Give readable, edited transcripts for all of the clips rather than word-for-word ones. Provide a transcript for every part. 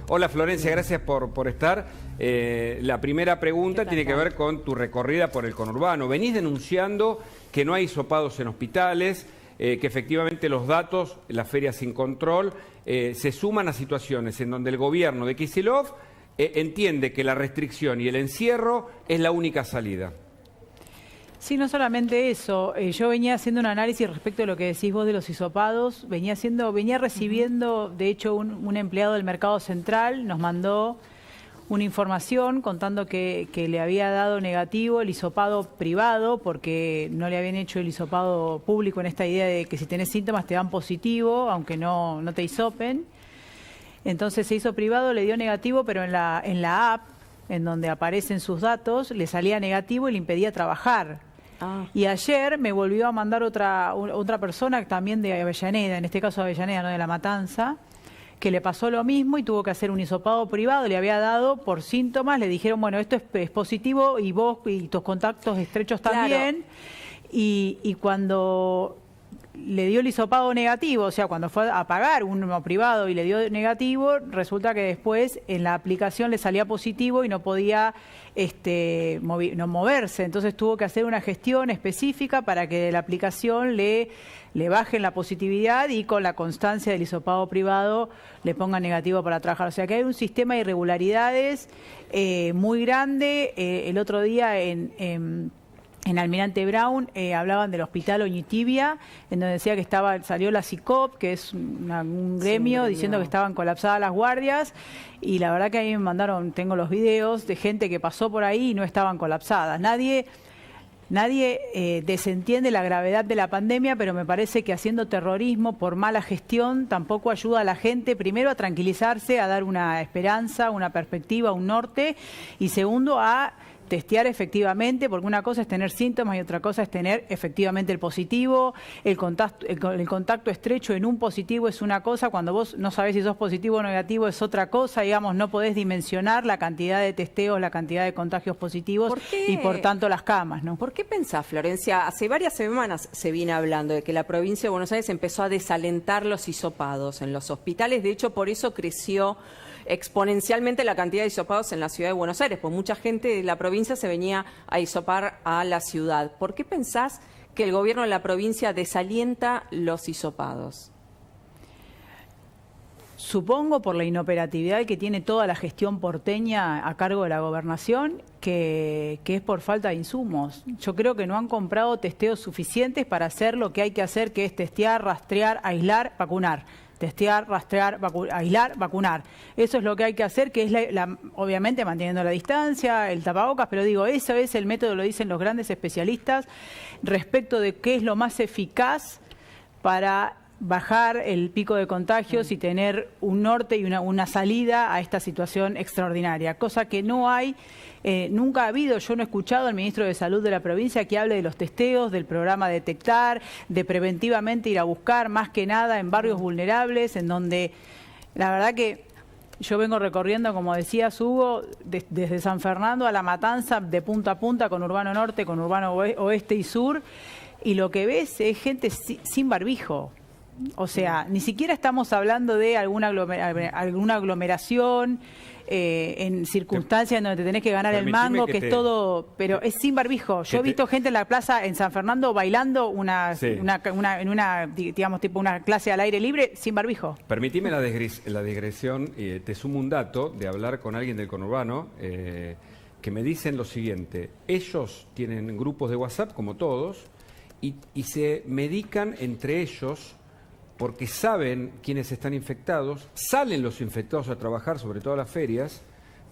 Hola Florencia, gracias por estar. La primera pregunta tiene que ver con tu recorrida por el conurbano. Venís denunciando que no hay hisopados en hospitales, que efectivamente los datos, las ferias sin control, se suman a situaciones en donde el gobierno de Kicillof entiende que la restricción y el encierro es la única salida. Sí, no solamente eso. Yo venía haciendo un análisis respecto a lo que decís vos de los hisopados. Venía recibiendo, de hecho, un empleado del Mercado Central nos mandó una información contando que le había dado negativo el hisopado privado porque no le habían hecho el hisopado público en esta idea de que si tenés síntomas te dan positivo, aunque no te hisopen. Entonces se hizo privado, le dio negativo, pero en la app, en donde aparecen sus datos, le salía negativo y le impedía trabajar. Y ayer me volvió a mandar otra persona también de Avellaneda, en este caso Avellaneda, no de La Matanza, que le pasó lo mismo y tuvo que hacer un hisopado privado, le había dado por síntomas, le dijeron, bueno, esto es positivo y vos y tus contactos estrechos también. Claro. Y cuando le dio el hisopado negativo, o sea, cuando fue a pagar uno privado y le dio negativo, resulta que después en la aplicación le salía positivo y no podía no moverse. Entonces tuvo que hacer una gestión específica para que de la aplicación le bajen la positividad y con la constancia del hisopado privado le pongan negativo para trabajar. O sea que hay un sistema de irregularidades muy grande. El otro día en Almirante Brown hablaban del hospital Oñitibia, en donde decía que salió la CICOP, que es un gremio, diciendo que estaban colapsadas las guardias, y la verdad que a mí me mandaron, tengo los videos de gente que pasó por ahí y no estaban colapsadas. Nadie desentiende la gravedad de la pandemia, pero me parece que haciendo terrorismo por mala gestión tampoco ayuda a la gente, primero a tranquilizarse, a dar una esperanza, una perspectiva, un norte, y segundo a testear efectivamente, porque una cosa es tener síntomas y otra cosa es tener efectivamente el positivo. El contacto estrecho en un positivo es una cosa, cuando vos no sabés si sos positivo o negativo es otra cosa, digamos, no podés dimensionar la cantidad de testeos, la cantidad de contagios positivos y por tanto las camas, ¿no? ¿Por qué pensás, Florencia? Hace varias semanas se viene hablando de que la provincia de Buenos Aires empezó a desalentar los hisopados en los hospitales, de hecho por eso creció exponencialmente la cantidad de hisopados en la ciudad de Buenos Aires, pues mucha gente de la provincia se venía a hisopar a la ciudad. ¿Por qué pensás que el gobierno de la provincia desalienta los hisopados? Supongo por la inoperatividad que tiene toda la gestión porteña a cargo de la gobernación, que es por falta de insumos. Yo creo que no han comprado testeos suficientes para hacer lo que hay que hacer, que es testear, rastrear, aislar, vacunar. Testear, rastrear, aislar, vacunar. Eso es lo que hay que hacer, que es obviamente manteniendo la distancia, el tapabocas, pero digo, eso es el método, lo dicen los grandes especialistas, respecto de qué es lo más eficaz para bajar el pico de contagios y tener un norte y una salida a esta situación extraordinaria, cosa que no hay, nunca ha habido. Yo no he escuchado al ministro de Salud de la provincia que hable de los testeos, del programa Detectar, de preventivamente ir a buscar, más que nada en barrios vulnerables, en donde la verdad que yo vengo recorriendo, como decías Hugo, desde San Fernando a La Matanza, de punta a punta, con Urbano Norte, con Urbano Oeste y Sur, y lo que ves es gente sin barbijo. O sea, ni siquiera estamos hablando de alguna aglomeración en circunstancias en donde te tenés que ganar el mango, que es todo, pero es sin barbijo. Yo he visto gente en la plaza en San Fernando bailando digamos, tipo una clase al aire libre sin barbijo. Permitime la digresión, te sumo un dato de hablar con alguien del conurbano que me dicen lo siguiente: ellos tienen grupos de WhatsApp, como todos, y se medican entre ellos porque saben quiénes están infectados, salen los infectados a trabajar, sobre todo a las ferias,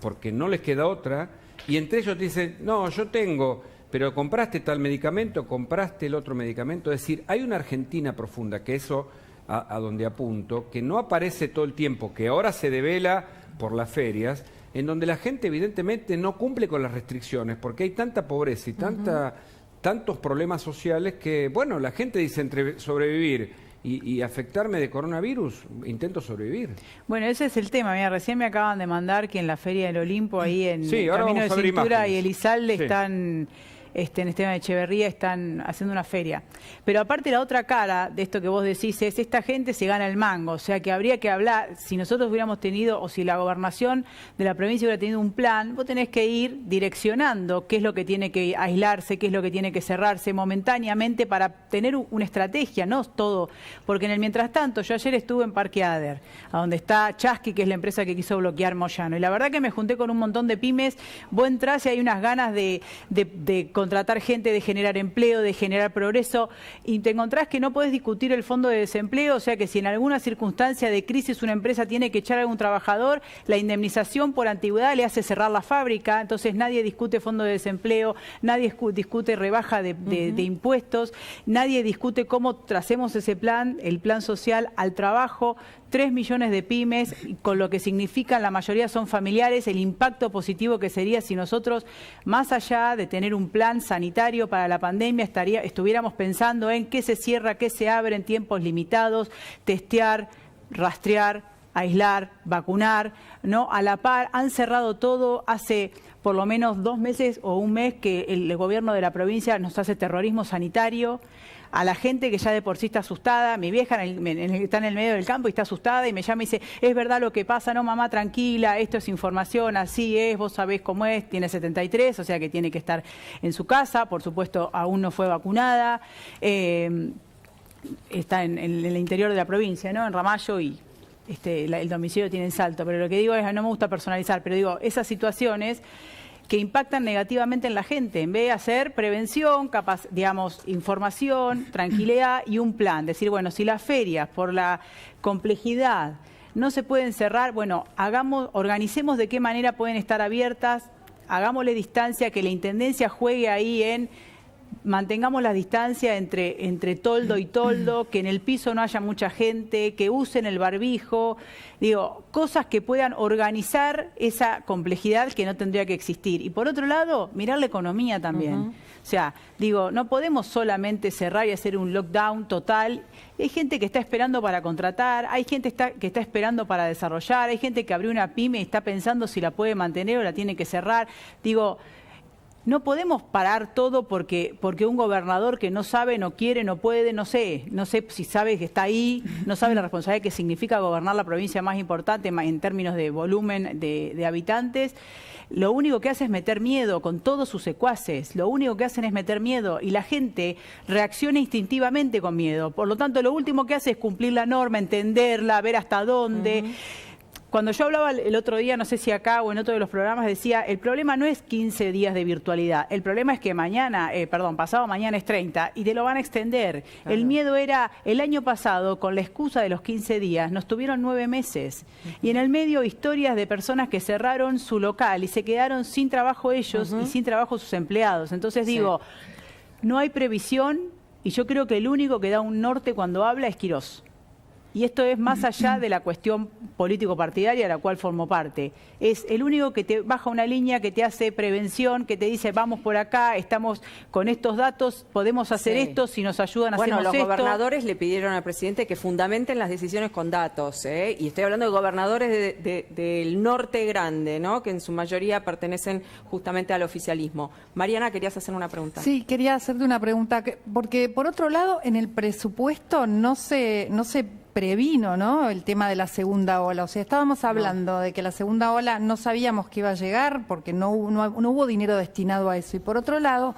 porque no les queda otra, y entre ellos dicen, no, yo tengo, pero compraste tal medicamento, compraste el otro medicamento. Es decir, hay una Argentina profunda, que eso a donde apunto, que no aparece todo el tiempo, que ahora se devela por las ferias, en donde la gente evidentemente no cumple con las restricciones, porque hay tanta pobreza y tantos problemas sociales que, bueno, la gente dice entre sobrevivir y afectarme de coronavirus, intento sobrevivir. Bueno, ese es el tema. Mira, recién me acaban de mandar que en la Feria del Olimpo, ahí en sí, Camino de Cintura y Elizalde, están en Esteban Echeverría están haciendo una feria. Pero aparte la otra cara de esto que vos decís es, esta gente se gana el mango, o sea que habría que hablar, si nosotros hubiéramos tenido, o si la gobernación de la provincia hubiera tenido un plan, vos tenés que ir direccionando qué es lo que tiene que aislarse, qué es lo que tiene que cerrarse momentáneamente para tener una estrategia, no todo, porque en el mientras tanto, yo ayer estuve en Parque Ader, a donde está Chasqui, que es la empresa que quiso bloquear Moyano, y la verdad que me junté con un montón de pymes, vos entrás y hay unas ganas de contratar gente, de generar empleo, de generar progreso, y te encontrás que no podés discutir el fondo de desempleo, o sea que si en alguna circunstancia de crisis una empresa tiene que echar a algún trabajador, la indemnización por antigüedad le hace cerrar la fábrica, entonces nadie discute fondo de desempleo, nadie discute rebaja de impuestos, nadie discute cómo tracemos ese plan, el plan social al trabajo. 3 millones de pymes, con lo que significan, la mayoría son familiares, el impacto positivo que sería si nosotros, más allá de tener un plan sanitario para la pandemia, estuviéramos pensando en qué se cierra, qué se abre en tiempos limitados, testear, rastrear, aislar, vacunar, ¿no? A la par, han cerrado todo hace por lo menos 2 meses o un mes que el gobierno de la provincia nos hace terrorismo sanitario. A la gente que ya de por sí está asustada, mi vieja está en el medio del campo y está asustada y me llama y dice, es verdad lo que pasa, no mamá, tranquila, esto es información, así es, vos sabés cómo es, tiene 73, o sea que tiene que estar en su casa, por supuesto aún no fue vacunada, está en el interior de la provincia, ¿no? En Ramallo y el domicilio tiene en Salto, pero lo que digo es, no me gusta personalizar, pero digo, esas situaciones que impactan negativamente en la gente, en vez de hacer prevención, información, tranquilidad y un plan. Decir, bueno, si las ferias, por la complejidad, no se pueden cerrar, bueno, organicemos de qué manera pueden estar abiertas, hagámosle distancia, que la Intendencia juegue ahí en mantengamos la distancia entre toldo y toldo, que en el piso no haya mucha gente, que usen el barbijo, digo, cosas que puedan organizar esa complejidad que no tendría que existir. Y por otro lado, mirar la economía también. O sea, digo, no podemos solamente cerrar y hacer un lockdown total. Hay gente que está esperando para contratar, hay gente que está esperando para desarrollar, hay gente que abrió una pyme y está pensando si la puede mantener o la tiene que cerrar. Digo, no podemos parar todo porque un gobernador que no sabe, no quiere, no puede, no sé si sabe que está ahí, no sabe la responsabilidad que significa gobernar la provincia más importante en términos de volumen de habitantes. Lo único que hace es meter miedo con todos sus secuaces, lo único que hacen es meter miedo y la gente reacciona instintivamente con miedo. Por lo tanto, lo último que hace es cumplir la norma, entenderla, ver hasta dónde. Cuando yo hablaba el otro día, no sé si acá o en otro de los programas, decía, el problema no es 15 días de virtualidad, el problema es que pasado mañana es 30 y te lo van a extender. Claro. El miedo era, el año pasado, con la excusa de los 15 días, nos tuvieron 9 meses. Y en el medio, historias de personas que cerraron su local y se quedaron sin trabajo ellos y sin trabajo sus empleados. Entonces digo, no hay previsión y yo creo que el único que da un norte cuando habla es Quirós. Y esto es más allá de la cuestión político-partidaria de la cual formo parte. Es el único que te baja una línea, que te hace prevención, que te dice vamos por acá, estamos con estos datos, podemos hacer esto, si nos ayudan hacemos esto. Bueno, los gobernadores le pidieron al presidente que fundamenten las decisiones con datos, y estoy hablando de gobernadores del norte grande, ¿no? Que en su mayoría pertenecen justamente al oficialismo. Mariana, querías hacer una pregunta. Sí, quería hacerte una pregunta, porque por otro lado, en el presupuesto no se previno, ¿no?, el tema de la segunda ola. O sea, estábamos hablando de que la segunda ola no sabíamos que iba a llegar porque no hubo dinero destinado a eso. Y por otro lado,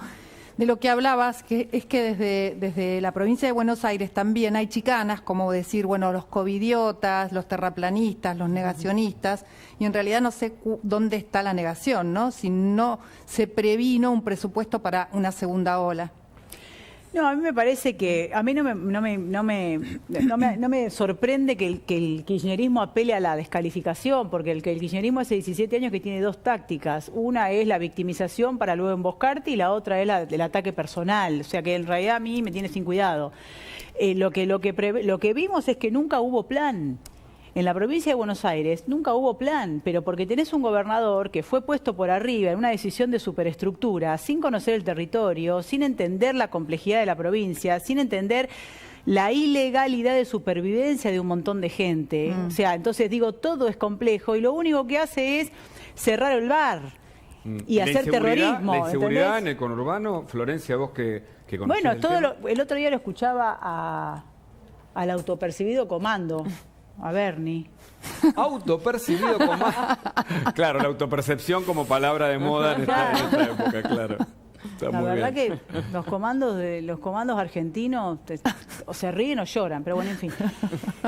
de lo que hablabas, es que desde la provincia de Buenos Aires también hay chicanas, como decir, bueno, los covidiotas, los terraplanistas, los negacionistas, y en realidad no sé dónde está la negación, ¿no?, si no se previno un presupuesto para una segunda ola. No, a mí me parece que, a mí no me sorprende que el kirchnerismo apele a la descalificación, porque el kirchnerismo hace 17 años que tiene 2 tácticas. Una es la victimización para luego emboscarte y la otra es el ataque personal. O sea que en realidad a mí me tiene sin cuidado. Lo que vimos es que nunca hubo plan. En la provincia de Buenos Aires nunca hubo plan, pero porque tenés un gobernador que fue puesto por arriba en una decisión de superestructura, sin conocer el territorio, sin entender la complejidad de la provincia, sin entender la ilegalidad de supervivencia de un montón de gente. O sea, entonces digo, todo es complejo y lo único que hace es cerrar el bar. y hacer terrorismo. La inseguridad ¿entendés? en el conurbano, Florencia, vos que conocés Bueno, el tema. el otro día lo escuchaba al autopercibido comando, a Bernie. Autopercibido como... Claro, la autopercepción como palabra de moda en esta época, claro. Está La muy verdad bien. que los comandos argentinos o se ríen o lloran, pero bueno, en fin.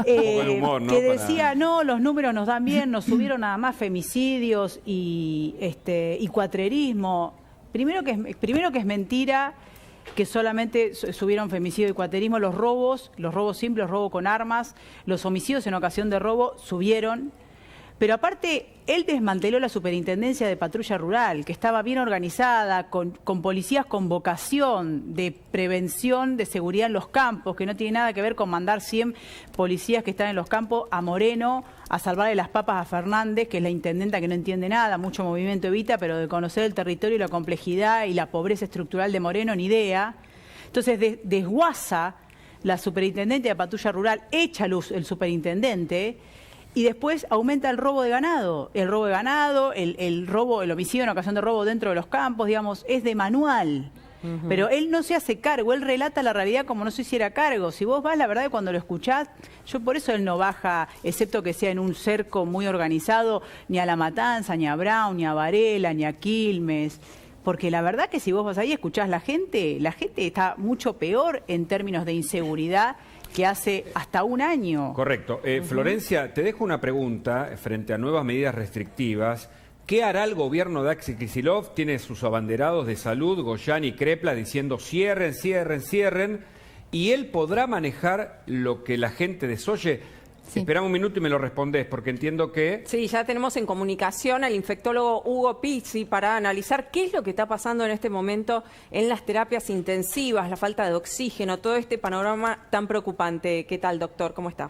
de humor, ¿no? Que decía, no, los números nos dan bien, nos subieron nada más femicidios y cuatrerismo. Primero que es mentira que solamente subieron femicidio y cuaterismo, los robos simples, robo con armas, los homicidios en ocasión de robo subieron. Pero aparte, él desmanteló la superintendencia de patrulla rural, que estaba bien organizada, con policías con vocación de prevención de seguridad en los campos, que no tiene nada que ver con mandar 100 policías que están en los campos a Moreno a salvarle las papas a Fernández, que es la intendenta que no entiende nada, mucho movimiento evita, pero de conocer el territorio y la complejidad y la pobreza estructural de Moreno, ni idea. Entonces, desguaza la superintendente de patrulla rural, echa luz el superintendente, y después aumenta el robo de ganado. El robo de ganado, el homicidio en ocasión de robo dentro de los campos, digamos, es de manual. Pero él no se hace cargo, él relata la realidad como no se hiciera cargo. Si vos vas, la verdad que cuando lo escuchás, yo por eso él no baja, excepto que sea en un cerco muy organizado, ni a La Matanza, ni a Brown, ni a Varela, ni a Quilmes. Porque la verdad que si vos vas ahí y escuchás la gente está mucho peor en términos de inseguridad que hace hasta un año. Correcto. Florencia, te dejo una pregunta frente a nuevas medidas restrictivas. ¿Qué hará el gobierno de Axel Kicillof? Tiene sus abanderados de salud, Goyán y Crepla, diciendo cierren, cierren, cierren. Y él podrá manejar lo que la gente desoye. Sí. Esperame un minuto y me lo respondés, porque entiendo que... Sí, ya tenemos en comunicación al infectólogo Hugo Pizzi para analizar qué es lo que está pasando en este momento en las terapias intensivas, la falta de oxígeno, todo este panorama tan preocupante. ¿Qué tal, doctor? ¿Cómo está?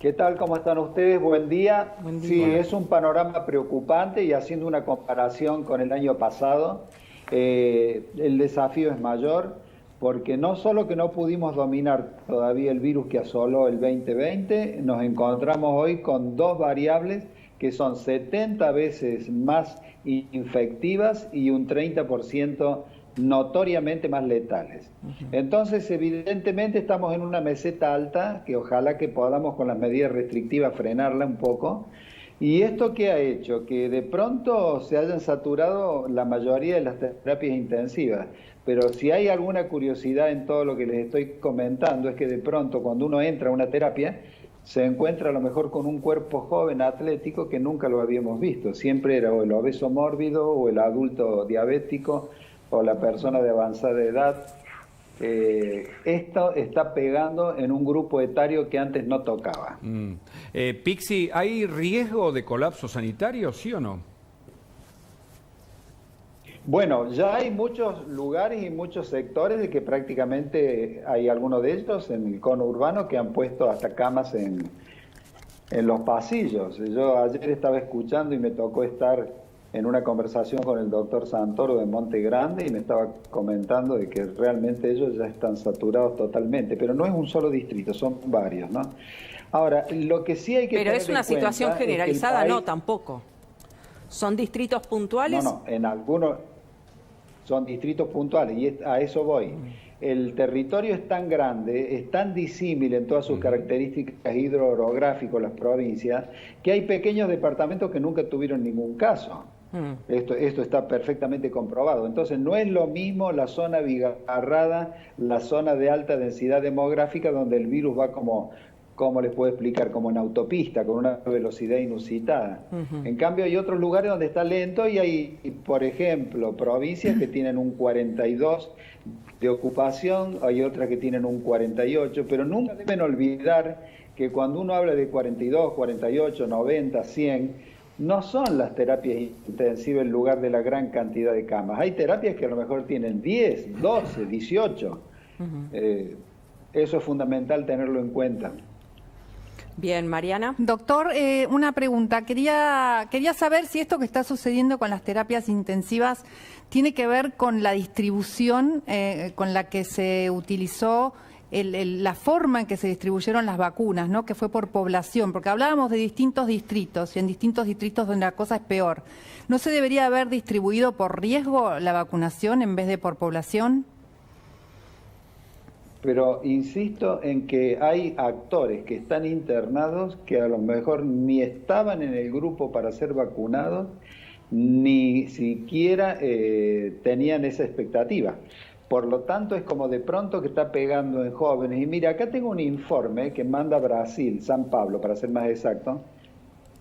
¿Qué tal? ¿Cómo están ustedes? Buen día. Buen día. Sí, es un panorama preocupante y haciendo una comparación con el año pasado, el desafío es mayor. Porque no solo que no pudimos dominar todavía el virus que asoló el 2020, nos encontramos hoy con dos variables que son 70 veces más infectivas y un 30% notoriamente más letales. Entonces, evidentemente estamos en una meseta alta, que ojalá que podamos con las medidas restrictivas frenarla un poco. ¿Y esto qué ha hecho? Que de pronto se hayan saturado la mayoría de las terapias intensivas. Pero si hay alguna curiosidad en todo lo que les estoy comentando, es que de pronto cuando uno entra a una terapia, se encuentra a lo mejor con un cuerpo joven, atlético, que nunca lo habíamos visto. Siempre era o el obeso mórbido, o el adulto diabético, o la persona de avanzada edad. Esto está pegando en un grupo etario que antes no tocaba. Pixi, ¿hay riesgo de colapso sanitario, sí o no? Bueno, ya hay muchos lugares y muchos sectores de que prácticamente hay algunos de ellos en el conurbano que han puesto hasta camas en los pasillos. Yo ayer estaba escuchando y me tocó estar en una conversación con el doctor Santoro de Monte Grande y me estaba comentando de que realmente ellos ya están saturados totalmente, pero no es un solo distrito, son varios, ¿no? Ahora, lo que sí hay que Pero tener es una en cuenta situación es que el generalizada, país- no, tampoco. ¿Son distritos puntuales? No, en algunos son distritos puntuales y a eso voy. El territorio es tan grande, es tan disímil en todas sus características hidrográficas, las provincias, que hay pequeños departamentos que nunca tuvieron ningún caso. Esto está perfectamente comprobado. Entonces, no es lo mismo la zona bigarrada, la zona de alta densidad demográfica, donde el virus va como les puedo explicar, como en autopista, con una velocidad inusitada. En cambio, hay otros lugares donde está lento y hay, por ejemplo, provincias que tienen un 42 de ocupación, hay otras que tienen un 48, pero nunca deben olvidar que cuando uno habla de 42, 48, 90, 100, no son las terapias intensivas en lugar de la gran cantidad de camas. Hay terapias que a lo mejor tienen 10, 12, 18. Eso es fundamental tenerlo en cuenta. Bien, Mariana. Doctor, una pregunta. Quería saber si esto que está sucediendo con las terapias intensivas tiene que ver con la distribución con la que se utilizó la forma en que se distribuyeron las vacunas, ¿no? Que fue por población, porque hablábamos de distintos distritos, y en distintos distritos donde la cosa es peor. ¿No se debería haber distribuido por riesgo la vacunación en vez de por población? Pero insisto en que hay actores que están internados que a lo mejor ni estaban en el grupo para ser vacunados, ni siquiera tenían esa expectativa. Por lo tanto, es como de pronto que está pegando en jóvenes. Y mira, acá tengo un informe que manda Brasil, San Pablo, para ser más exacto,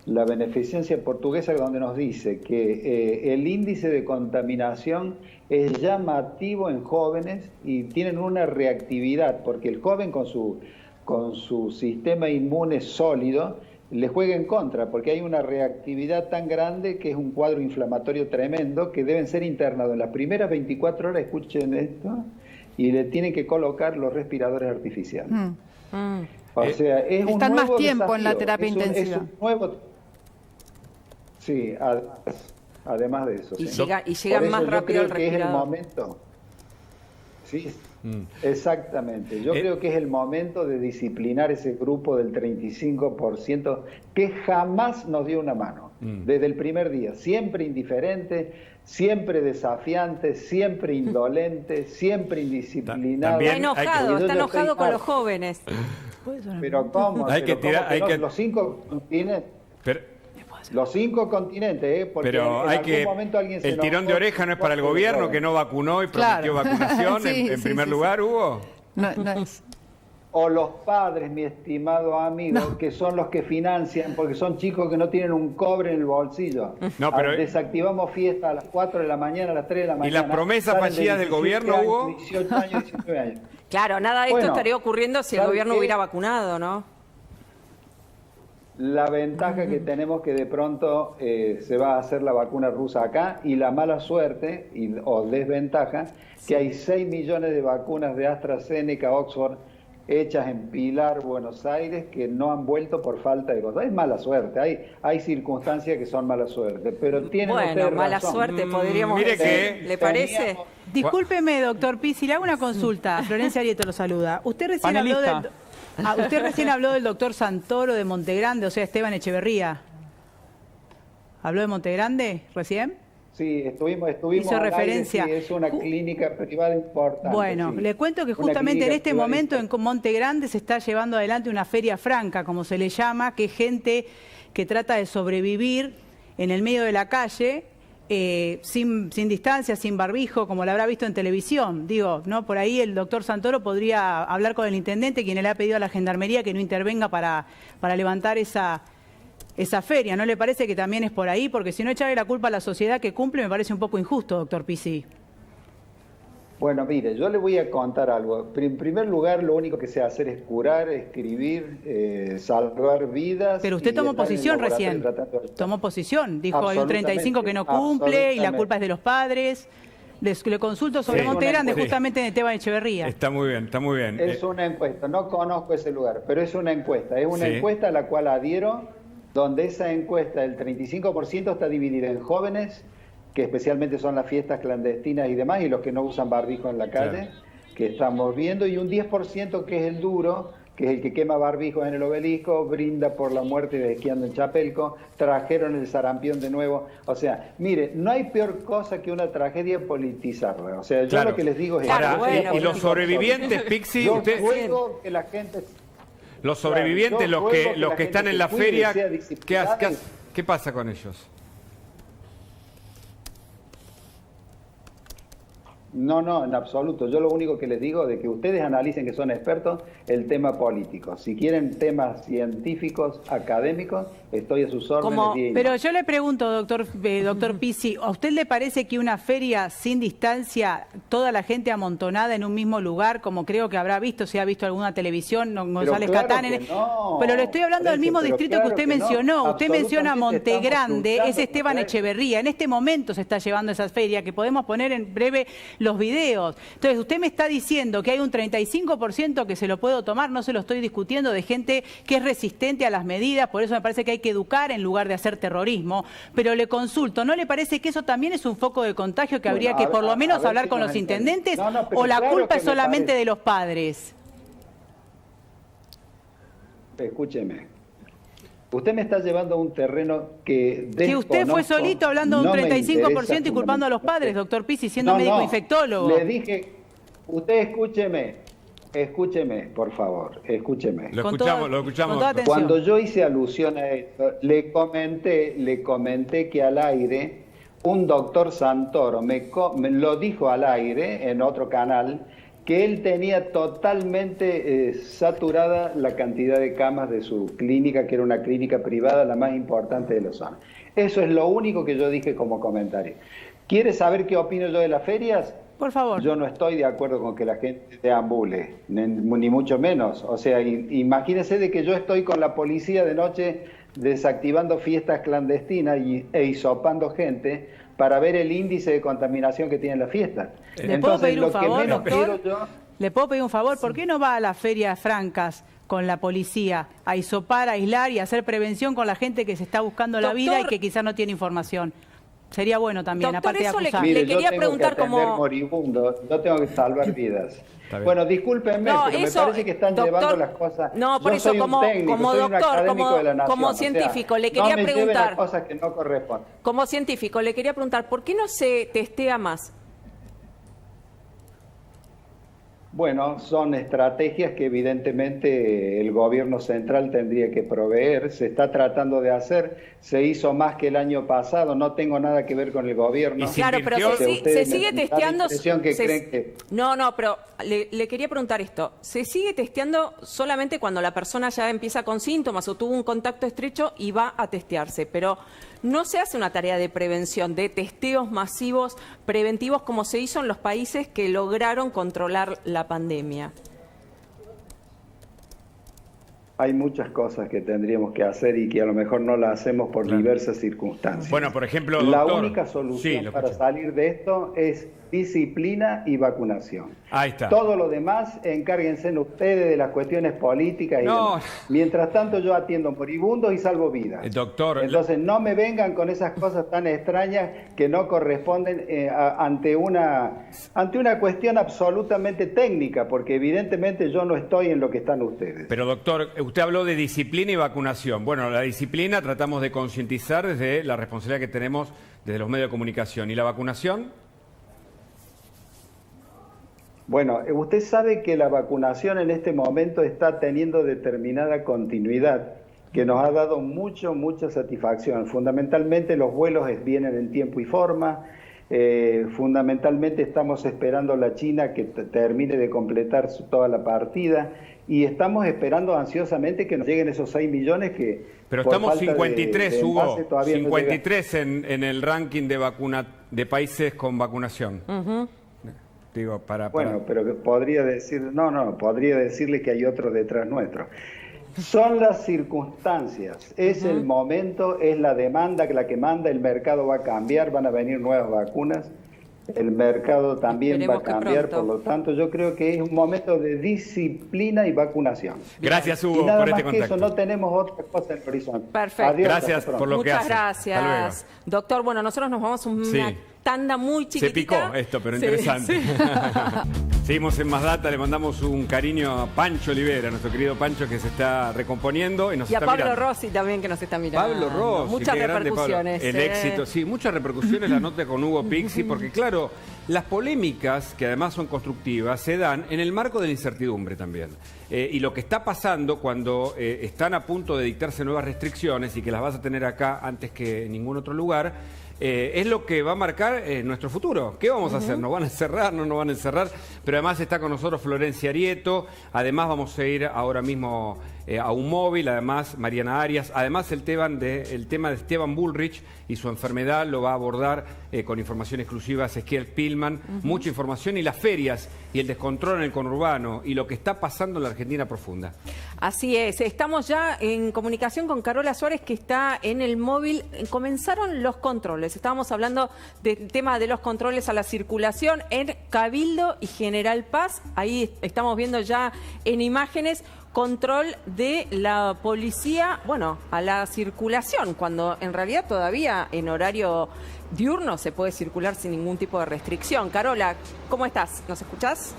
la Beneficencia Portuguesa, donde nos dice que el índice de contaminación es llamativo en jóvenes y tienen una reactividad, porque el joven con su sistema inmune sólido le juega en contra, porque hay una reactividad tan grande que es un cuadro inflamatorio tremendo, que deben ser internados en las primeras 24 horas, escuchen esto, y le tienen que colocar los respiradores artificiales. O sea, es un están nuevo más tiempo desafío. en la terapia intensiva. Es un nuevo... Sí, además de eso. Y sí. llegan más rápido al respirador. Que es el momento. Sí, exactamente. Yo creo que es el momento de disciplinar ese grupo del 35% que jamás nos dio una mano. Desde el primer día. Siempre indiferente, siempre desafiante, siempre indolente, siempre indisciplinado. Está enojado con los jóvenes. Pero ¿cómo? Hay que tirar, los 5 continentes. Los 5 continentes, porque pero en algún momento alguien se el tirón de oreja no es para el gobierno que no vacunó y prometió vacunación en primer lugar, Hugo. No es. O los padres, mi estimado amigo, que son los que financian, porque son chicos que no tienen un cobre en el bolsillo. No, pero desactivamos fiesta a las 4 de la mañana, a las 3 de la mañana. ¿Y las promesas fallidas del gobierno, Hugo? 18 años, 19 años. Claro, nada de esto estaría ocurriendo si el gobierno hubiera vacunado, ¿no? La ventaja que tenemos que de pronto se va a hacer la vacuna rusa acá, y la mala suerte o desventaja que hay 6 millones de vacunas de AstraZeneca, Oxford, hechas en Pilar, Buenos Aires, que no han vuelto por falta de cosas. Es mala suerte, hay circunstancias que son mala suerte, pero tienen ustedes mala razón. suerte podríamos mire decir. ¿Le parece? Discúlpeme, doctor Pizzi, le hago una consulta. Florencia Arieto lo saluda. Usted recién habló del doctor Santoro de Montegrande, o sea, Esteban Echeverría. ¿Habló de Montegrande recién? Sí, estuvimos hizo referencia. Sí, es una clínica privada importante. Bueno, sí. Le cuento que justamente en este momento en Montegrande se está llevando adelante una feria franca, como se le llama, que es gente que trata de sobrevivir en el medio de la calle, sin distancia, sin barbijo, como lo habrá visto en televisión. Digo, ¿no? Por ahí el doctor Santoro podría hablar con el intendente, quien le ha pedido a la Gendarmería que no intervenga para levantar esa feria. ¿No le parece que también es por ahí? Porque si no, echarle la culpa a la sociedad que cumple me parece un poco injusto, doctor Pizzi. Bueno, mire, yo le voy a contar algo. En primer lugar, lo único que se hacer es curar, escribir, salvar vidas. Pero usted tomó posición recién. Tomó posición. Dijo, hay un 35 que no cumple y la culpa es de los padres. Le consulto sobre Montegrande, justamente en Esteban Echeverría. Está muy bien, está muy bien. Es una encuesta, no conozco ese lugar, pero es una encuesta. Es una encuesta a la cual adhiero, donde esa encuesta, el 35% está dividida en jóvenes, que especialmente son las fiestas clandestinas y demás, y los que no usan barbijo en la calle, que estamos viendo, y un 10% que es el duro, que es el que quema barbijos en el Obelisco, brinda por la muerte de esquiando en Chapelco, trajeron el sarampión de nuevo. O sea, mire, no hay peor cosa que una tragedia politizarla. O sea, yo lo que les digo es... y los sobrevivientes, Pizzi, usted... Yo que la gente... Los sobrevivientes, los que están en la feria, ¿qué pasa con ellos? No, en absoluto. Yo lo único que les digo es que ustedes analicen, que son expertos, el tema político. Si quieren temas científicos, académicos, estoy a sus órdenes. Pero yo le pregunto, doctor Pizzi, ¿a usted le parece que una feria sin distancia, toda la gente amontonada en un mismo lugar, como creo que habrá visto, si ha visto alguna televisión, González Catán? Pero le estoy hablando del mismo distrito que usted mencionó. Usted menciona Montegrande, es Esteban Echeverría. En este momento se está llevando esa feria, que podemos poner en breve los videos. Entonces, usted me está diciendo que hay un 35% que se lo puedo tomar, no se lo estoy discutiendo, de gente que es resistente a las medidas, por eso me parece que hay que educar en lugar de hacer terrorismo, pero le consulto, ¿no le parece que eso también es un foco de contagio que habría que por lo menos hablar con los intendentes, o la culpa es solamente de los padres? escúcheme. Usted me está llevando a un terreno que usted fue desconozco, solito hablando de un no me 35% y interesa culpando a los padres, doctor Pizzi, siendo médico infectólogo. Le dije, usted escúcheme, por favor, escúcheme. Lo Con escuchamos, toda- lo escuchamos. con toda doctor. atención. Cuando yo hice alusión a esto, le comenté que al aire un doctor Santoro me lo dijo al aire en otro canal, que él tenía totalmente saturada la cantidad de camas de su clínica, que era una clínica privada, la más importante de la zona. Eso es lo único que yo dije como comentario. ¿Quiere saber qué opino yo de las ferias? Por favor. Yo no estoy de acuerdo con que la gente deambule, ni mucho menos. O sea, imagínese de que yo estoy con la policía de noche desactivando fiestas clandestinas e hisopando gente para ver el índice de contaminación que tiene la fiesta. ¿Le puedo pedir un favor, menos doctor? quiero yo... ¿Le puedo pedir un favor? ¿Por qué no va a las ferias francas con la policía a hisopar, a aislar y a hacer prevención con la gente que se está buscando la vida y que quizás no tiene información? Sería bueno también, Doctor, aparte de eso le- acusar. le Mire, quería yo tengo preguntar que atender como- moribundos, yo tengo que salvar vidas. bien. Bueno, discúlpenme, No, pero eso, me parece que están doctor, llevando las cosas... no, por Yo eso, soy un como- técnico, como soy un doctor, académico como- de la nación, como o sea, científico, le quería no me lleven a preguntar- cosas que no corresponden. Como científico, le quería preguntar, ¿por qué no se testea más? Bueno, son estrategias que evidentemente el gobierno central tendría que proveer. Se está tratando de hacer, se hizo más que el año pasado, no tengo nada que ver con el gobierno. Y si Claro, pero invirtió- se Ustedes sigue me da la testeando... impresión que se- creen que... No, pero le quería preguntar esto. ¿Se sigue testeando solamente cuando la persona ya empieza con síntomas o tuvo un contacto estrecho y va a testearse? Pero no se hace una tarea de prevención, de testeos masivos preventivos como se hizo en los países que lograron controlar la pandemia. Hay muchas cosas que tendríamos que hacer y que a lo mejor no las hacemos por diversas circunstancias. Bueno, por ejemplo, la doctor. única Sí, solución lo para escucho. salir de esto es disciplina y vacunación. Ahí está. Todo lo demás, encárguense ustedes de las cuestiones políticas y No. demás. Mientras tanto, yo atiendo moribundos y salvo vidas. Doctor, Entonces, no me vengan con esas cosas tan extrañas que no corresponden ante una cuestión absolutamente técnica, porque evidentemente yo no estoy en lo que están ustedes. Pero doctor, usted habló de disciplina y vacunación. Bueno, la disciplina tratamos de concientizar desde la responsabilidad que tenemos desde los medios de comunicación. ¿Y la vacunación? Bueno, usted sabe que la vacunación en este momento está teniendo determinada continuidad, que nos ha dado mucha satisfacción. Fundamentalmente los vuelos vienen en tiempo y forma. Fundamentalmente estamos esperando a la China que termine de completar toda la partida y estamos esperando ansiosamente que nos lleguen esos 6 millones que... Pero por estamos falta de 53, Hugo, envase todavía no 53 en el ranking de países con vacunación. Digo, Bueno, pero podría decir, podría decirle que hay otro detrás nuestro. Son las circunstancias, es el momento, es la demanda la que manda, el mercado va a cambiar, van a venir nuevas vacunas, el mercado también Esperemos va a que cambiar, pronto. por lo tanto yo creo que es un momento de disciplina y vacunación. Gracias, Y Hugo, nada por este más que contacto. eso, no tenemos otra cosa en el horizonte. Perfecto. Adiós, Gracias hasta pronto. por lo que Muchas hace. Hasta gracias. Doctor, bueno, nosotros nos vamos a una Sí. tanda muy Se chiquitita. picó esto, pero Sí, interesante. sí. Seguimos en Más Data, le mandamos un cariño a Pancho Olivera, nuestro querido Pancho que se está recomponiendo y nos Y a está Pablo mirando. Rossi también que nos está mirando. Pablo Rossi, Muchas qué grande, Pablo. repercusiones. El éxito, sí, muchas repercusiones la nota con Hugo Pizzi, porque claro, las polémicas, que además son constructivas, se dan en el marco de la incertidumbre también. Y lo que está pasando cuando están a punto de dictarse nuevas restricciones y que las vas a tener acá antes que en ningún otro lugar, es lo que va a marcar nuestro futuro. ¿Qué vamos a hacer? ¿Nos van a encerrar? ¿No nos van a encerrar? Pero además está con nosotros Florencia Arieto, además vamos a ir ahora mismo a un móvil, además Mariana Arias, además el tema de Esteban Bullrich y su enfermedad lo va a abordar con información exclusiva Ezequiel Pilman, mucha información y las ferias y el descontrol en el conurbano y lo que está pasando en la Argentina profunda. Así es, estamos ya en comunicación con Carola Suárez que está en el móvil. Comenzaron los controles, estábamos hablando del tema de los controles a la circulación en Cabildo y General Paz. Ahí estamos viendo ya en imágenes control de la policía, bueno, a la circulación, cuando en realidad todavía en horario diurno se puede circular sin ningún tipo de restricción. Carola, ¿cómo estás? ¿Nos escuchás?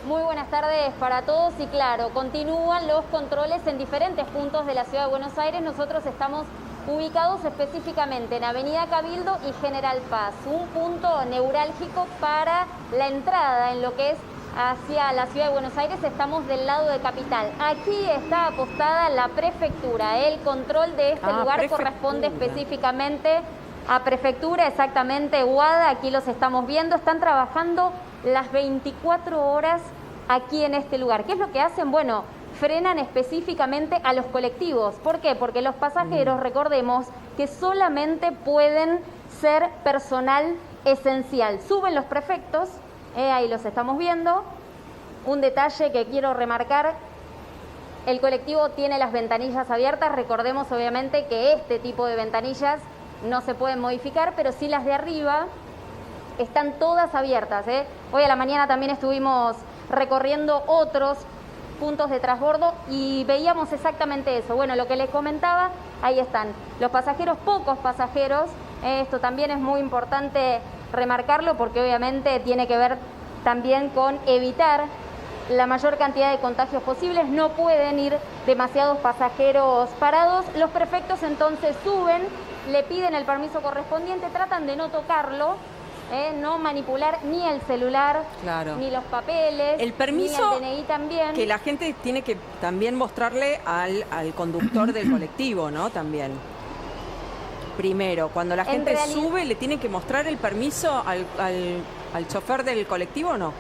Muy buenas tardes para todos y claro, continúan los controles en diferentes puntos de la Ciudad de Buenos Aires. Nosotros estamos ubicados específicamente en Avenida Cabildo y General Paz, un punto neurálgico para la entrada en lo que es hacia la Ciudad de Buenos Aires. Estamos del lado de Capital. Aquí está apostada la prefectura. El control de este lugar corresponde específicamente a prefectura, exactamente, UADA. Aquí los estamos viendo. Están trabajando las 24 horas aquí en este lugar. ¿Qué es lo que hacen? Bueno, frenan específicamente a los colectivos. ¿Por qué? Porque los pasajeros, recordemos, que solamente pueden ser personal esencial. Suben los prefectos, ahí los estamos viendo. Un detalle que quiero remarcar, el colectivo tiene las ventanillas abiertas. Recordemos obviamente que este tipo de ventanillas no se pueden modificar, pero sí las de arriba están todas abiertas. Hoy a la mañana también estuvimos recorriendo otros puntos de transbordo y veíamos exactamente eso. Bueno, lo que les comentaba, ahí están los pasajeros, pocos pasajeros. Esto también es muy importante remarcarlo porque obviamente tiene que ver también con evitar la mayor cantidad de contagios posibles. No pueden ir demasiados pasajeros parados. Los prefectos entonces suben, le piden el permiso correspondiente, tratan de no tocarlo, no manipular ni el celular, ni los papeles, el permiso, ni el DNI también. Que la gente tiene que también mostrarle al conductor del colectivo, ¿no? También. Primero, cuando la gente sube, ¿le tiene que mostrar el permiso al chofer del colectivo o no?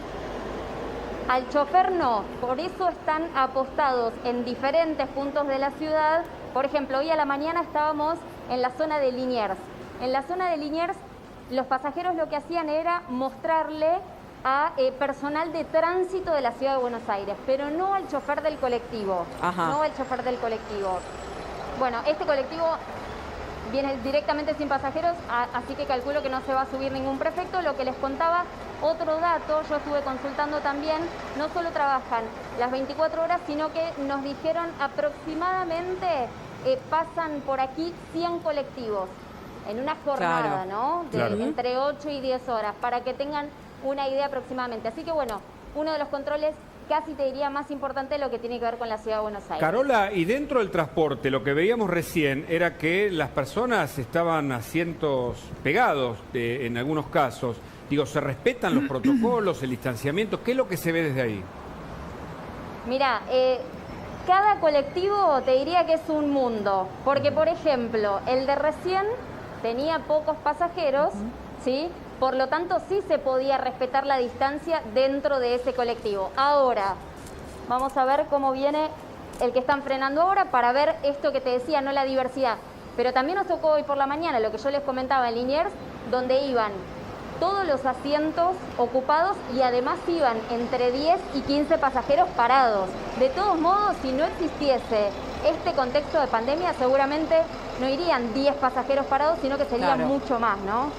Al chofer no, por eso están apostados en diferentes puntos de la ciudad. Por ejemplo, hoy a la mañana estábamos en la zona de Liniers. En la zona de Liniers, los pasajeros lo que hacían era mostrarle a personal de tránsito de la Ciudad de Buenos Aires, pero no al chofer del colectivo. No al chofer del colectivo. Bueno, este colectivo viene directamente sin pasajeros, así que calculo que no se va a subir ningún prefecto. Lo que les contaba, otro dato, yo estuve consultando también, no solo trabajan las 24 horas, sino que nos dijeron aproximadamente pasan por aquí 100 colectivos en una jornada, ¿no? Entre 8 y 10 horas, para que tengan una idea aproximadamente. Así que bueno, uno de los controles casi te diría más importante de lo que tiene que ver con la Ciudad de Buenos Aires. Carola, y dentro del transporte, lo que veíamos recién era que las personas estaban asientos pegados en algunos casos. Digo, ¿se respetan los protocolos, el distanciamiento? ¿Qué es lo que se ve desde ahí? Mira, cada colectivo te diría que es un mundo, porque por ejemplo, el de recién tenía pocos pasajeros, ¿sí? Por lo tanto, sí se podía respetar la distancia dentro de ese colectivo. Ahora, vamos a ver cómo viene el que están frenando ahora para ver esto que te decía, no la diversidad. Pero también nos tocó hoy por la mañana, lo que yo les comentaba en Liniers, donde iban todos los asientos ocupados y además iban entre 10 y 15 pasajeros parados. De todos modos, si no existiese este contexto de pandemia, seguramente no irían 10 pasajeros parados, sino que serían mucho más, ¿no?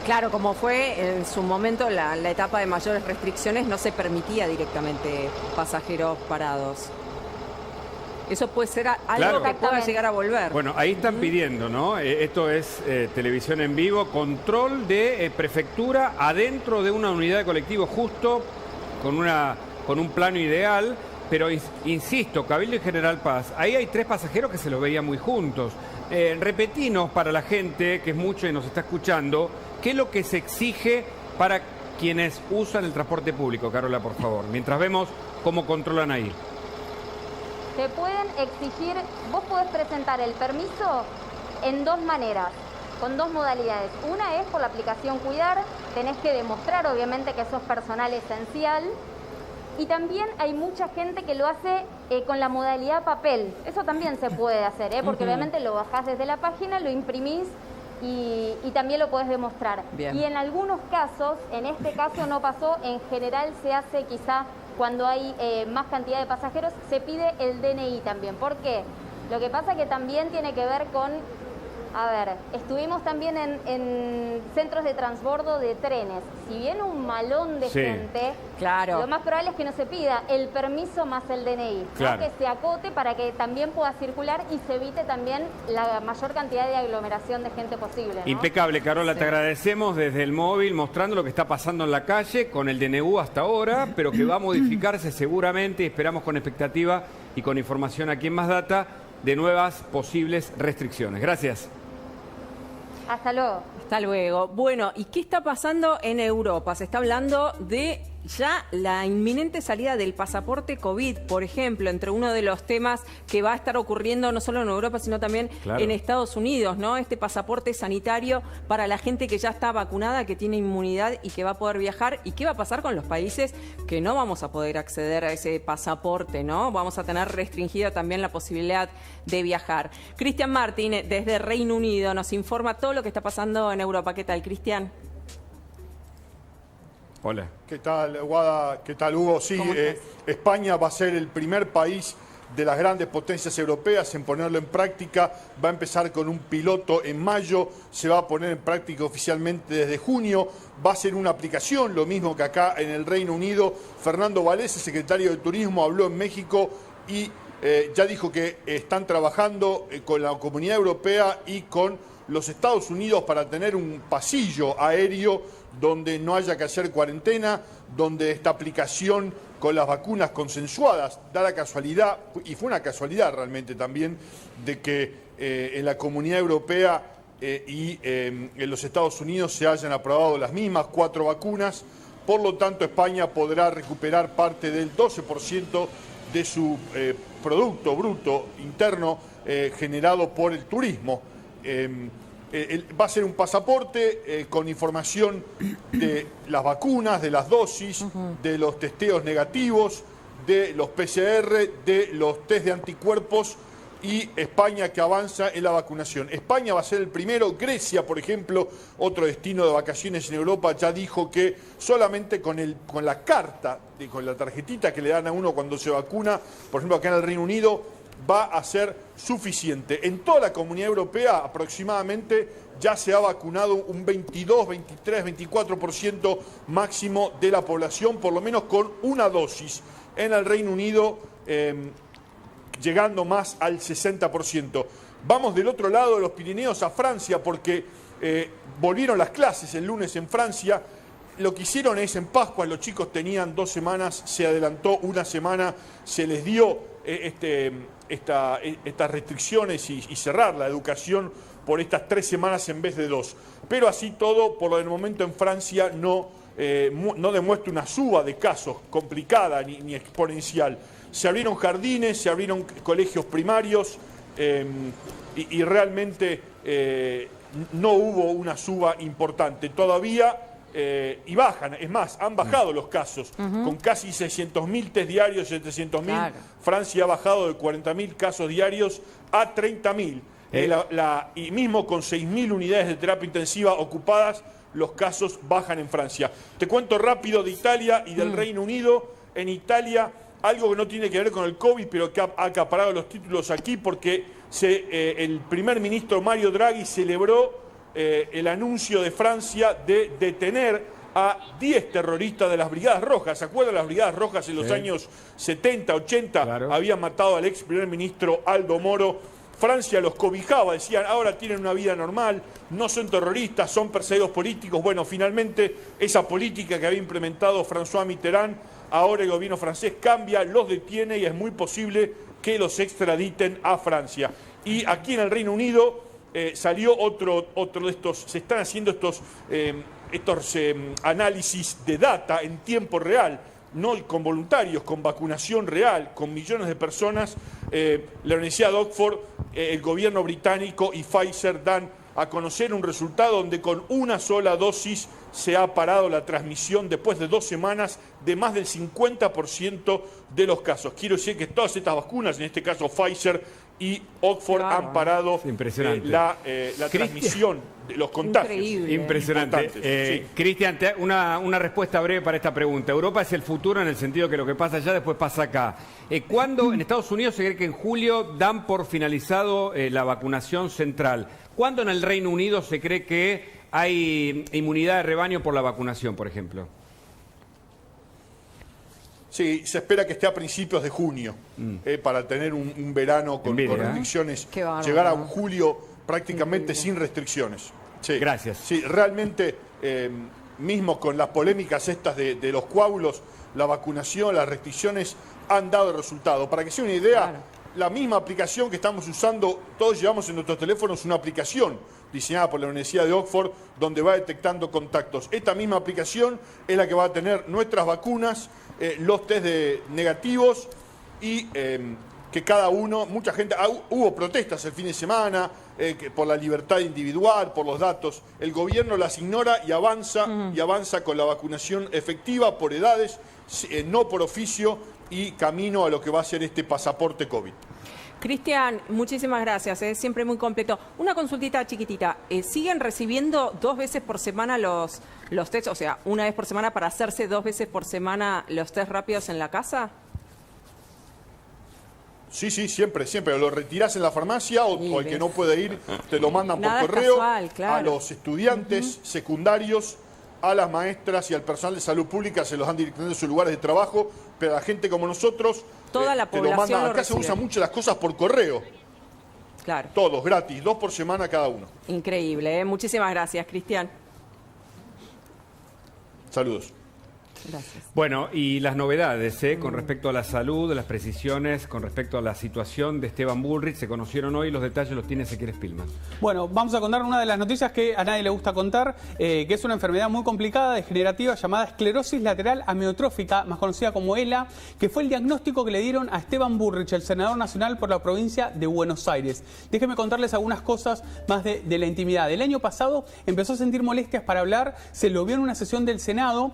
Claro, como fue en su momento la etapa de mayores restricciones, no se permitía directamente pasajeros parados. Eso puede ser algo que pueda llegar a volver. Bueno, ahí están pidiendo, ¿no? Esto es televisión en vivo, control de prefectura adentro de una unidad de colectivo, justo con un plano ideal. Pero insisto, Cabildo y General Paz, ahí hay 3 pasajeros que se los veían muy juntos. Repetinos para la gente, que es mucho y nos está escuchando, ¿qué es lo que se exige para quienes usan el transporte público, Carola, por favor? Mientras vemos cómo controlan ahí. Te pueden exigir, vos podés presentar el permiso en 2 maneras, con 2 modalidades. Una es por la aplicación Cuidar, tenés que demostrar obviamente que sos personal esencial. Y también hay mucha gente que lo hace con la modalidad papel. Eso también se puede hacer, porque obviamente lo bajás desde la página, lo imprimís y también lo podés demostrar. Bien. Y en algunos casos, en este caso no pasó, en general se hace quizá cuando hay más cantidad de pasajeros, se pide el DNI también. ¿Por qué? Lo que pasa que también tiene que ver con A ver, estuvimos también en centros de transbordo de trenes. Si viene un malón de gente, claro, lo más probable es que no se pida el permiso más el DNI, claro, ¿no? Que se acote para que también pueda circular y se evite también la mayor cantidad de aglomeración de gente posible, ¿no? Impecable, Carola, te agradecemos desde el móvil mostrando lo que está pasando en la calle con el DNU hasta ahora, pero que va a modificarse seguramente y esperamos con expectativa y con información aquí en Más Data de nuevas posibles restricciones. Gracias. Hasta luego. Hasta luego. Bueno, ¿y qué está pasando en Europa? Se está hablando de ya la inminente salida del pasaporte COVID, por ejemplo, entre uno de los temas que va a estar ocurriendo no solo en Europa, sino también en Estados Unidos, ¿no? Este pasaporte sanitario para la gente que ya está vacunada, que tiene inmunidad y que va a poder viajar. ¿Y qué va a pasar con los países que no vamos a poder acceder a ese pasaporte, ¿no? Vamos a tener restringida también la posibilidad de viajar. Cristian Martín, desde Reino Unido, nos informa todo lo que está pasando en Europa. ¿Qué tal, Cristian? Hola. ¿Qué tal, Guada? ¿Qué tal, Hugo? Sí, España va a ser el primer país de las grandes potencias europeas en ponerlo en práctica. Va a empezar con un piloto en mayo, se va a poner en práctica oficialmente desde junio. Va a ser una aplicación, lo mismo que acá en el Reino Unido. Fernando Vallés, el secretario de Turismo, habló en México y ya dijo que están trabajando con la Comunidad Europea y con los Estados Unidos para tener un pasillo aéreo donde no haya que hacer cuarentena, donde esta aplicación con las vacunas consensuadas, da la casualidad, y fue una casualidad realmente también, de que en la Comunidad Europea y en los Estados Unidos se hayan aprobado las mismas 4 vacunas. Por lo tanto, España podrá recuperar parte del 12% de su Producto Bruto Interno generado por el turismo. Va a ser un pasaporte con información de las vacunas, de las dosis, de los testeos negativos, de los PCR, de los test de anticuerpos, y España que avanza en la vacunación. España va a ser el primero. Grecia, por ejemplo, otro destino de vacaciones en Europa, ya dijo que solamente con la carta, con la tarjetita que le dan a uno cuando se vacuna, por ejemplo acá en el Reino Unido, va a ser suficiente. En toda la Comunidad Europea aproximadamente ya se ha vacunado un 22, 23, 24% máximo de la población, por lo menos con una dosis. En el Reino Unido llegando más al 60%. Vamos del otro lado de los Pirineos a Francia porque volvieron las clases el lunes en Francia. Lo que hicieron es en Pascua, los chicos tenían 2 semanas, se adelantó una semana, se les dio estas restricciones y cerrar la educación por estas 3 semanas en vez de 2. Pero así todo, por lo del momento en Francia no demuestra una suba de casos complicada ni exponencial. Se abrieron jardines, se abrieron colegios primarios y realmente no hubo una suba importante. Todavía y bajan, es más, han bajado los casos, con casi 600.000 test diarios, 700.000. Claro. Francia ha bajado de 40.000 casos diarios a 30.000. Y mismo con 6.000 unidades de terapia intensiva ocupadas, los casos bajan en Francia. Te cuento rápido de Italia y del Reino Unido. En Italia, algo que no tiene que ver con el COVID, pero que ha acaparado los títulos aquí, porque el primer ministro Mario Draghi celebró el anuncio de Francia de detener a 10 terroristas de las Brigadas Rojas. ¿Se acuerdan? Las Brigadas Rojas en los años 70, 80 habían matado al ex primer ministro Aldo Moro. Francia los cobijaba, decían, ahora tienen una vida normal, no son terroristas, son perseguidos políticos. Bueno, finalmente esa política que había implementado François Mitterrand, ahora el gobierno francés cambia, los detiene y es muy posible que los extraditen a Francia. Y aquí en el Reino Unido salió otro de estos, se están haciendo estos análisis de data en tiempo real, no con voluntarios, con vacunación real, con millones de personas. La Universidad de Oxford, el gobierno británico y Pfizer dan a conocer un resultado donde con una sola dosis se ha parado la transmisión después de 2 semanas de más del 50% de los casos. Quiero decir que todas estas vacunas, en este caso Pfizer y Oxford han parado la transmisión de los contagios. Increíble. Impresionante. Sí. Cristian, una respuesta breve para esta pregunta. Europa es el futuro en el sentido que lo que pasa allá después pasa acá. ¿Cuándo en Estados Unidos se cree que en julio dan por finalizado la vacunación central? ¿Cuándo en el Reino Unido se cree que hay inmunidad de rebaño por la vacunación, por ejemplo? Sí, se espera que esté a principios de junio, para tener un verano con restricciones. Qué bárbaro. Llegar a un julio prácticamente sin restricciones. Sí. Gracias. Sí, realmente, mismo con las polémicas estas de los coágulos, la vacunación, las restricciones han dado resultado. Para que sea una idea, la misma aplicación que estamos usando, todos llevamos en nuestros teléfonos una aplicación diseñada por la Universidad de Oxford, donde va detectando contactos. Esta misma aplicación es la que va a tener nuestras vacunas, los test negativos y que cada uno, mucha gente, hubo protestas el fin de semana por la libertad individual, por los datos. El gobierno las ignora y avanza con la vacunación efectiva por edades, no por oficio, y camino a lo que va a ser este pasaporte COVID. Cristian, muchísimas gracias, es siempre muy completo. Una consultita chiquitita, ¿siguen recibiendo 2 veces por semana los test, o sea, 1 vez por semana para hacerse 2 veces por semana los test rápidos en la casa? Sí, siempre. Lo retirás en la farmacia o el que no puede ir, te lo mandan por correo. Casual, claro. A los estudiantes secundarios, a las maestras y al personal de salud pública se los dan directamente en sus lugares de trabajo, pero a la gente como nosotros, toda la te lo población mandan. lo Acá se recibe. usan mucho las cosas por correo. Claro. Todos, gratis, 2 por semana cada uno. Increíble, muchísimas gracias, Cristian. Saludos. Gracias. Bueno, y las novedades con respecto a la salud, las precisiones, con respecto a la situación de Esteban Bullrich, se conocieron hoy, los detalles los tiene Ezequiel Spillman. Bueno, vamos a contar una de las noticias que a nadie le gusta contar, que es una enfermedad muy complicada, degenerativa, llamada esclerosis lateral amiotrófica, más conocida como ELA, que fue el diagnóstico que le dieron a Esteban Bullrich, el senador nacional por la provincia de Buenos Aires. Déjenme contarles algunas cosas más de la intimidad. El año pasado empezó a sentir molestias para hablar, se lo vio en una sesión del Senado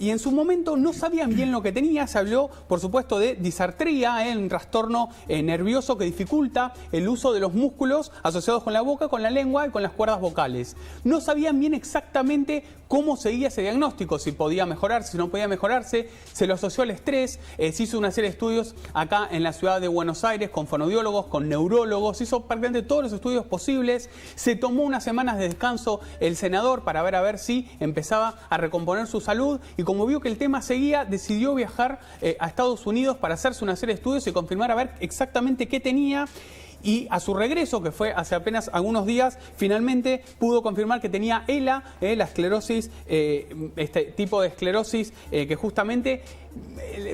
y en su momento no sabían bien lo que tenía. Se habló, por supuesto, de disartría, un trastorno nervioso que dificulta el uso de los músculos asociados con la boca, con la lengua y con las cuerdas vocales. No sabían bien exactamente cómo seguía ese diagnóstico, si podía mejorarse, si no podía mejorarse. Se lo asoció al estrés, se hizo una serie de estudios acá en la ciudad de Buenos Aires con fonoaudiólogos, con neurólogos, hizo prácticamente todos los estudios posibles. Se tomó unas semanas de descanso el senador para ver si empezaba a recomponer su salud, y como vio que el tema seguía, decidió viajar a Estados Unidos para hacerse una serie de estudios y confirmar a ver exactamente qué tenía. Y a su regreso, que fue hace apenas algunos días, finalmente pudo confirmar que tenía ELA, la esclerosis, este tipo de esclerosis que justamente,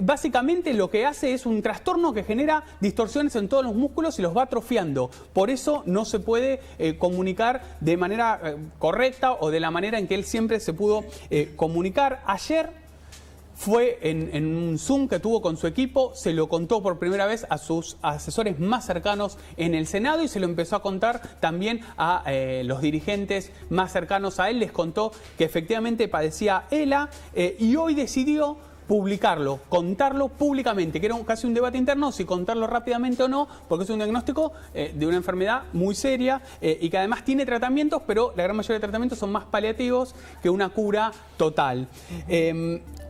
básicamente lo que hace es un trastorno que genera distorsiones en todos los músculos y los va atrofiando. Por eso no se puede comunicar de manera correcta o de la manera en que él siempre se pudo comunicar. Ayer fue en un Zoom que tuvo con su equipo, se lo contó por primera vez a sus asesores más cercanos en el Senado y se lo empezó a contar también a los dirigentes más cercanos a él. Les contó que efectivamente padecía ELA y hoy decidió publicarlo, contarlo públicamente, que era casi un debate interno si contarlo rápidamente o no, porque es un diagnóstico de una enfermedad muy seria y que además tiene tratamientos, pero la gran mayoría de tratamientos son más paliativos que una cura total.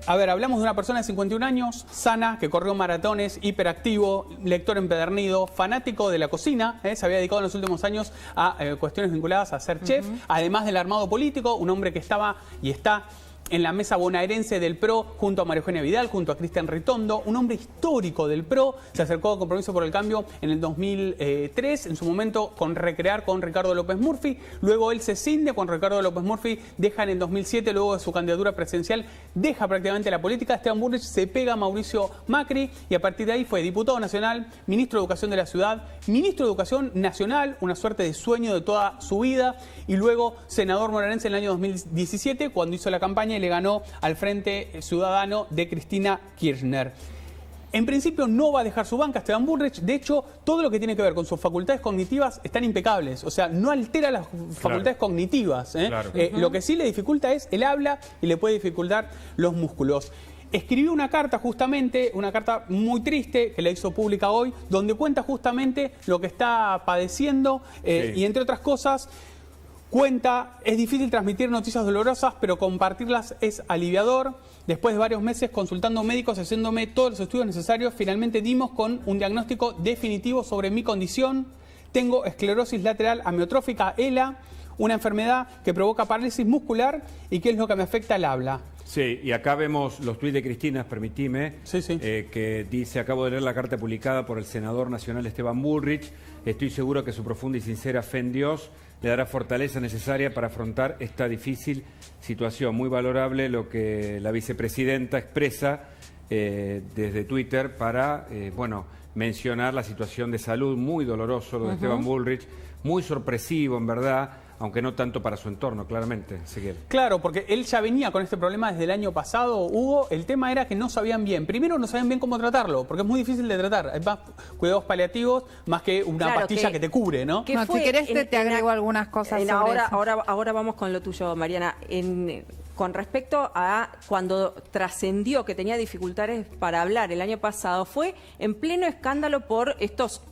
A ver, hablamos de una persona de 51 años, sana, que corrió maratones, hiperactivo, lector empedernido, fanático de la cocina, se había dedicado en los últimos años a cuestiones vinculadas a ser chef, además del armado político, un hombre que estaba y está en la mesa bonaerense del PRO junto a María Eugenia Vidal, junto a Cristian Ritondo, un hombre histórico del PRO, se acercó a Compromiso por el Cambio en el 2003, en su momento con Recrear con Ricardo López Murphy, luego él se cinde con Ricardo López Murphy, deja en el 2007, luego de su candidatura presidencial, deja prácticamente la política. Esteban Bullrich se pega a Mauricio Macri y a partir de ahí fue diputado nacional, ministro de Educación de la ciudad, ministro de Educación nacional, una suerte de sueño de toda su vida, y luego senador bonaerense en el año 2017, cuando hizo la campaña y le ganó al Frente Ciudadano de Cristina Kirchner. En principio no va a dejar su banca Esteban Bullrich, de hecho todo lo que tiene que ver con sus facultades cognitivas están impecables, o sea, no altera las facultades cognitivas. Lo que sí le dificulta es el habla y le puede dificultar los músculos. escribió una carta justamente, una carta muy triste que la hizo pública hoy, donde cuenta justamente lo que está padeciendo y entre otras cosas cuenta, es difícil transmitir noticias dolorosas, pero compartirlas es aliviador. Después de varios meses consultando médicos, haciéndome todos los estudios necesarios, finalmente dimos con un diagnóstico definitivo sobre mi condición. Tengo esclerosis lateral amiotrófica, ELA, una enfermedad que provoca parálisis muscular y que es lo que me afecta al habla. Sí, y acá vemos los tuits de Cristina, permitime, que dice: acabo de leer la carta publicada por el senador nacional Esteban Bullrich. Estoy seguro que su profunda y sincera fe en Dios le dará fortaleza necesaria para afrontar esta difícil situación. Muy valorable lo que la vicepresidenta expresa desde Twitter para, mencionar la situación de salud. Muy doloroso lo de Esteban Bullrich, muy sorpresivo en verdad, aunque no tanto para su entorno, claramente, Ezequiel. Claro, porque él ya venía con este problema desde el año pasado, Hugo. El tema era que no sabían bien. Primero, no sabían bien cómo tratarlo, porque es muy difícil de tratar. Hay más cuidados paliativos, más que una pastilla que te cubre, ¿no? Si querés, te agrego algunas cosas sobre eso. Ahora vamos con lo tuyo, Mariana. Con respecto a cuando trascendió que tenía dificultades para hablar el año pasado, fue en pleno escándalo por estos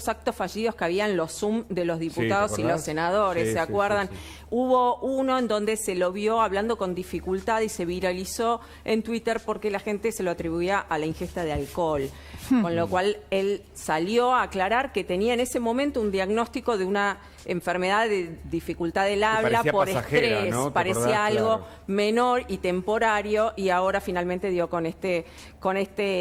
actos fallidos que había en los Zoom de los diputados y los senadores, ¿se acuerdan? Sí. Hubo uno en donde se lo vio hablando con dificultad y se viralizó en Twitter porque la gente se lo atribuía a la ingesta de alcohol. Con lo cual él salió a aclarar que tenía en ese momento un diagnóstico de una enfermedad de dificultad del habla por estrés, ¿no? Parecía algo menor y temporario, y ahora finalmente dio con este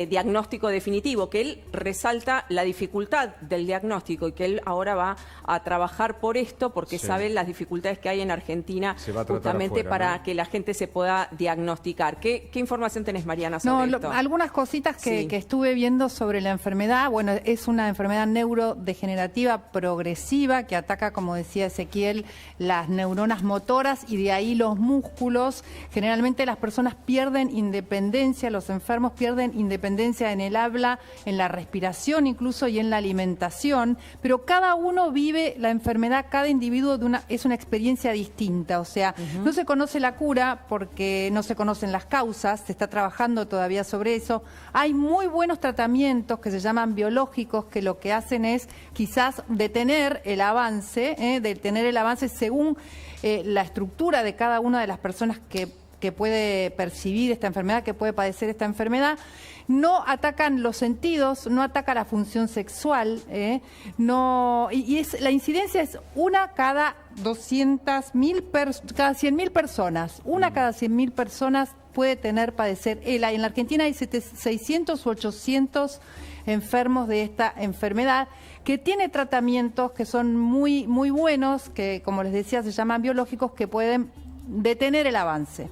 diagnóstico definitivo, que él resalta la dificultad del diagnóstico y que él ahora va a trabajar por esto porque sabe las dificultades que hay en Argentina justamente afuera, para que la gente se pueda diagnosticar. ¿Qué información tenés, Mariana, sobre esto? Algunas cositas que estuve viendo sobre la enfermedad. Bueno, es una enfermedad neurodegenerativa progresiva que ataca, como decía Ezequiel, las neuronas motoras y de ahí los músculos. Generalmente las personas pierden independencia, los enfermos pierden independencia en el habla, en la respiración incluso y en la alimentación, pero cada uno vive la enfermedad, cada individuo es una experiencia distinta. O sea, no se conoce la cura porque no se conocen las causas, se está trabajando todavía sobre eso. Hay muy buenos tratamientos que se llaman biológicos, que lo que hacen es quizás detener el avance, según la estructura de cada una de las personas que puede percibir esta enfermedad, que puede padecer esta enfermedad. No atacan los sentidos, no ataca la función sexual, la incidencia es una cada 100.000 personas. Una cada 100.000 personas puede padecer ELA. En la Argentina hay 600 u 800 enfermos de esta enfermedad, que tiene tratamientos que son muy, muy buenos, que, como les decía, se llaman biológicos, que pueden detener el avance.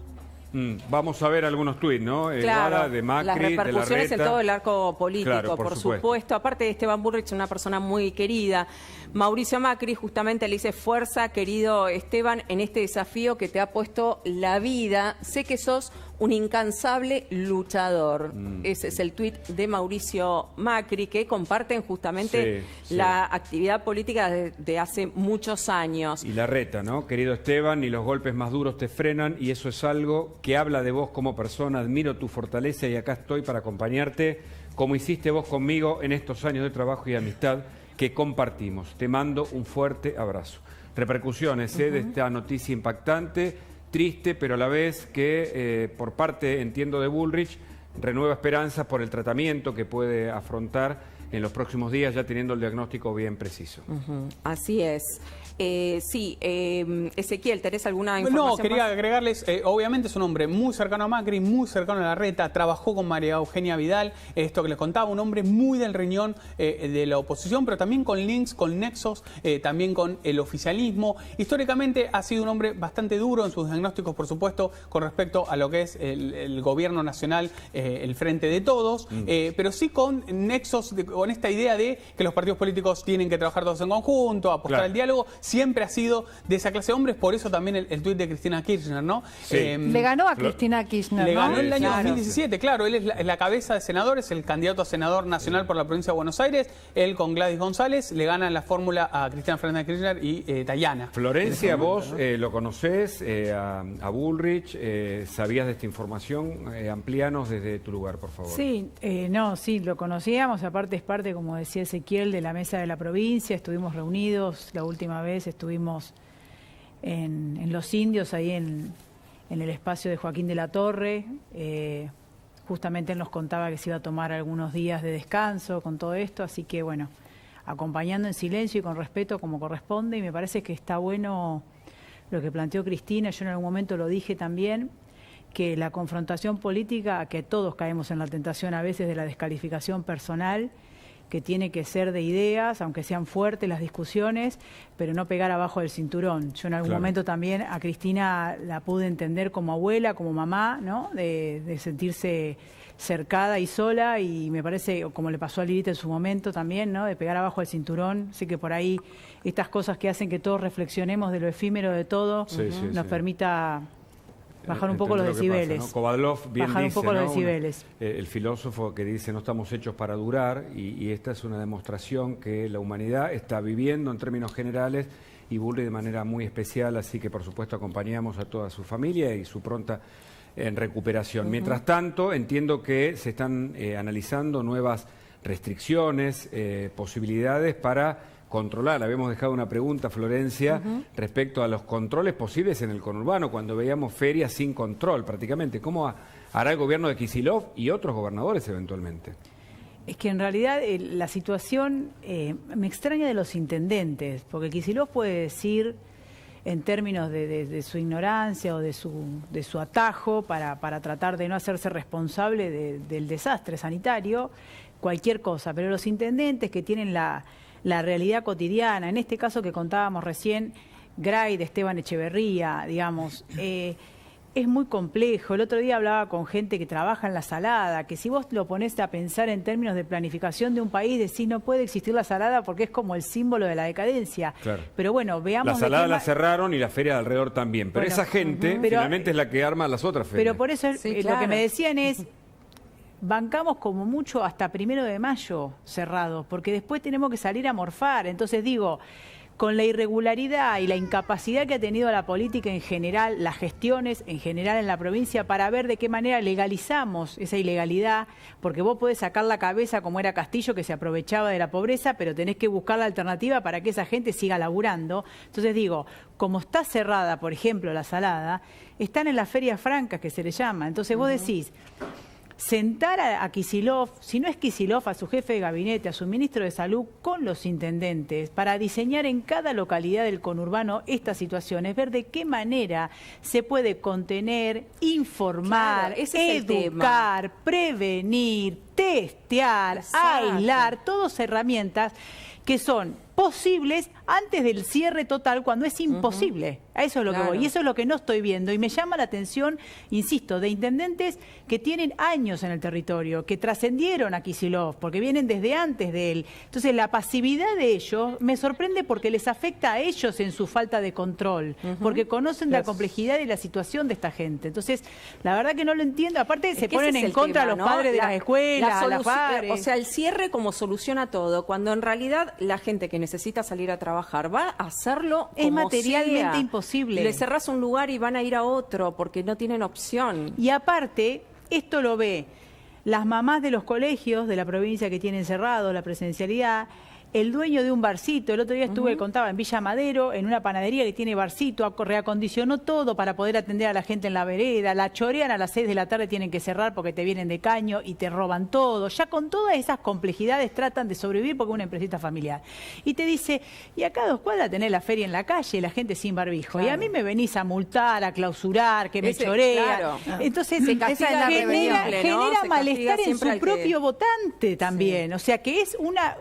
Vamos a ver algunos tuits, ¿no? Claro, de Macri, las repercusiones de en todo el arco político, claro, por supuesto. Aparte de Esteban Bullrich, una persona muy querida. Mauricio Macri justamente le dice: fuerza, querido Esteban, en este desafío que te ha puesto la vida. Sé que sos un incansable luchador. Ese es el tuit de Mauricio Macri, que comparten justamente la actividad política de hace muchos años. Y la reta, ¿no? Querido Esteban, ni los golpes más duros te frenan, y eso es algo que habla de vos como persona. Admiro tu fortaleza y acá estoy para acompañarte, como hiciste vos conmigo en estos años de trabajo y amistad que compartimos. Te mando un fuerte abrazo. Repercusiones de esta noticia impactante, triste, pero a la vez que por parte, entiendo, de Bullrich, renueva esperanzas por el tratamiento que puede afrontar en los próximos días, ya teniendo el diagnóstico bien preciso. Así es. Ezequiel, ¿tenés alguna información? No, quería más? Agregarles, obviamente es un hombre muy cercano a Macri, muy cercano a la reta, trabajó con María Eugenia Vidal, esto que les contaba, un hombre muy del riñón de la oposición, pero también con links, con nexos, también con el oficialismo. Históricamente ha sido un hombre bastante duro en sus diagnósticos, por supuesto, con respecto a lo que es el gobierno nacional, el Frente de Todos, pero sí con nexos, con esta idea de que los partidos políticos tienen que trabajar todos en conjunto, apostar al diálogo. siempre ha sido de esa clase de hombres, por eso también el tuit de Cristina Kirchner, ¿no? Sí. Le ganó a Cristina Kirchner, Le ¿no? ganó en el año Claro. 2017, claro, él es la cabeza de senadores, el candidato a senador nacional por la provincia de Buenos Aires, él con Gladys González, le gana en la fórmula a Cristina Fernández de Kirchner y Dayana. Florencia, vos lo conocés, a Bullrich, ¿sabías de esta información? Amplíanos desde tu lugar, por favor. Sí, sí, lo conocíamos, aparte es parte, como decía Ezequiel, de la mesa de la provincia, estuvimos reunidos, la última vez estuvimos en Los Indios, ahí en el espacio de Joaquín de la Torre, justamente él nos contaba que se iba a tomar algunos días de descanso con todo esto, así que bueno, acompañando en silencio y con respeto como corresponde, y me parece que está bueno lo que planteó Cristina, yo en algún momento lo dije también, que la confrontación política, que todos caemos en la tentación a veces de la descalificación personal, que tiene que ser de ideas, aunque sean fuertes las discusiones, pero no pegar abajo del cinturón. Yo en algún momento también a Cristina la pude entender como abuela, como mamá, ¿no? De sentirse cercada y sola, y me parece, como le pasó a Lilita en su momento también, ¿no? De pegar abajo del cinturón. Sé que por ahí estas cosas que hacen que todos reflexionemos de lo efímero de todo, nos permita bajar un poco los decibeles. Pasa, ¿no? Kovadlov bien bajar dice, un poco los ¿no? decibeles. El filósofo que dice no estamos hechos para durar, y esta es una demostración que la humanidad está viviendo en términos generales, y Bullrich de manera muy especial, así que por supuesto acompañamos a toda su familia y su pronta recuperación. Mientras tanto, entiendo que se están analizando nuevas restricciones, posibilidades para controlar. Habíamos dejado una pregunta, Florencia, respecto a los controles posibles en el conurbano, cuando veíamos ferias sin control prácticamente. ¿Cómo hará el gobierno de Kicillof y otros gobernadores eventualmente? Es que en realidad la situación me extraña de los intendentes, porque Kicillof puede decir, en términos de su ignorancia o de su atajo para tratar de no hacerse responsable del desastre sanitario, cualquier cosa, pero los intendentes que tienen la realidad cotidiana, en este caso que contábamos recién, Gray de Esteban Echeverría, digamos, es muy complejo. El otro día hablaba con gente que trabaja en la salada, que si vos lo ponés a pensar en términos de planificación de un país, decís no puede existir la salada porque es como el símbolo de la decadencia. Claro. Pero bueno, veamos... La salada la cerraron y la feria de alrededor también, pero Bueno, esa gente finalmente es la que arma las otras ferias. Pero por eso lo que me decían es... Bancamos como mucho hasta 1 de mayo cerrados, porque después tenemos que salir a morfar. Entonces digo, con la irregularidad y la incapacidad que ha tenido la política en general, las gestiones en general en la provincia, para ver de qué manera legalizamos esa ilegalidad, porque vos podés sacar la cabeza como era Castillo, que se aprovechaba de la pobreza, pero tenés que buscar la alternativa para que esa gente siga laburando. Entonces digo, como está cerrada, por ejemplo, la salada, están en las ferias francas, que se le llama. Entonces vos decís... sentar a Kicillof, si no es Kicillof, a su jefe de gabinete, a su ministro de Salud, con los intendentes, para diseñar en cada localidad del conurbano estas situaciones, ver de qué manera se puede contener, informar, Claro, ese es el educar, prevenir, testear, Exacto. aislar, todas herramientas que son posibles antes del cierre total, cuando es imposible. A eso es lo que voy. Y eso es lo que no estoy viendo. Y me llama la atención, insisto, de intendentes que tienen años en el territorio, que trascendieron a Kicillof, porque vienen desde antes de él. Entonces, la pasividad de ellos me sorprende porque les afecta a ellos en su falta de control, porque conocen la complejidad y la situación de esta gente. Entonces, la verdad que no lo entiendo. Aparte, se ponen en contra los padres de las escuelas, las padres. O sea, el cierre como solución a todo, cuando en realidad la gente que necesita salir a trabajar va a hacerlo como es materialmente sea. imposible. Le cerrás un lugar y van a ir a otro porque no tienen opción. Y aparte, esto lo ve las mamás de los colegios de la provincia que tienen cerrado la presencialidad, el dueño de un barcito. El otro día contaba en Villa Madero, en una panadería que tiene barcito, reacondicionó todo para poder atender a la gente en la vereda, la chorean a las 6 de la tarde, tienen que cerrar porque te vienen de caño y te roban todo. Ya con todas esas complejidades tratan de sobrevivir porque es una empresita familiar. Y te dice, y acá a 2 cuadras tenés la feria en la calle, la gente sin barbijo. Claro. Y a mí me venís a multar, a clausurar, que me chorea. Claro. Entonces, Se castiga esa genera Se malestar castiga en su siempre al que- propio votante también. O sea que es una...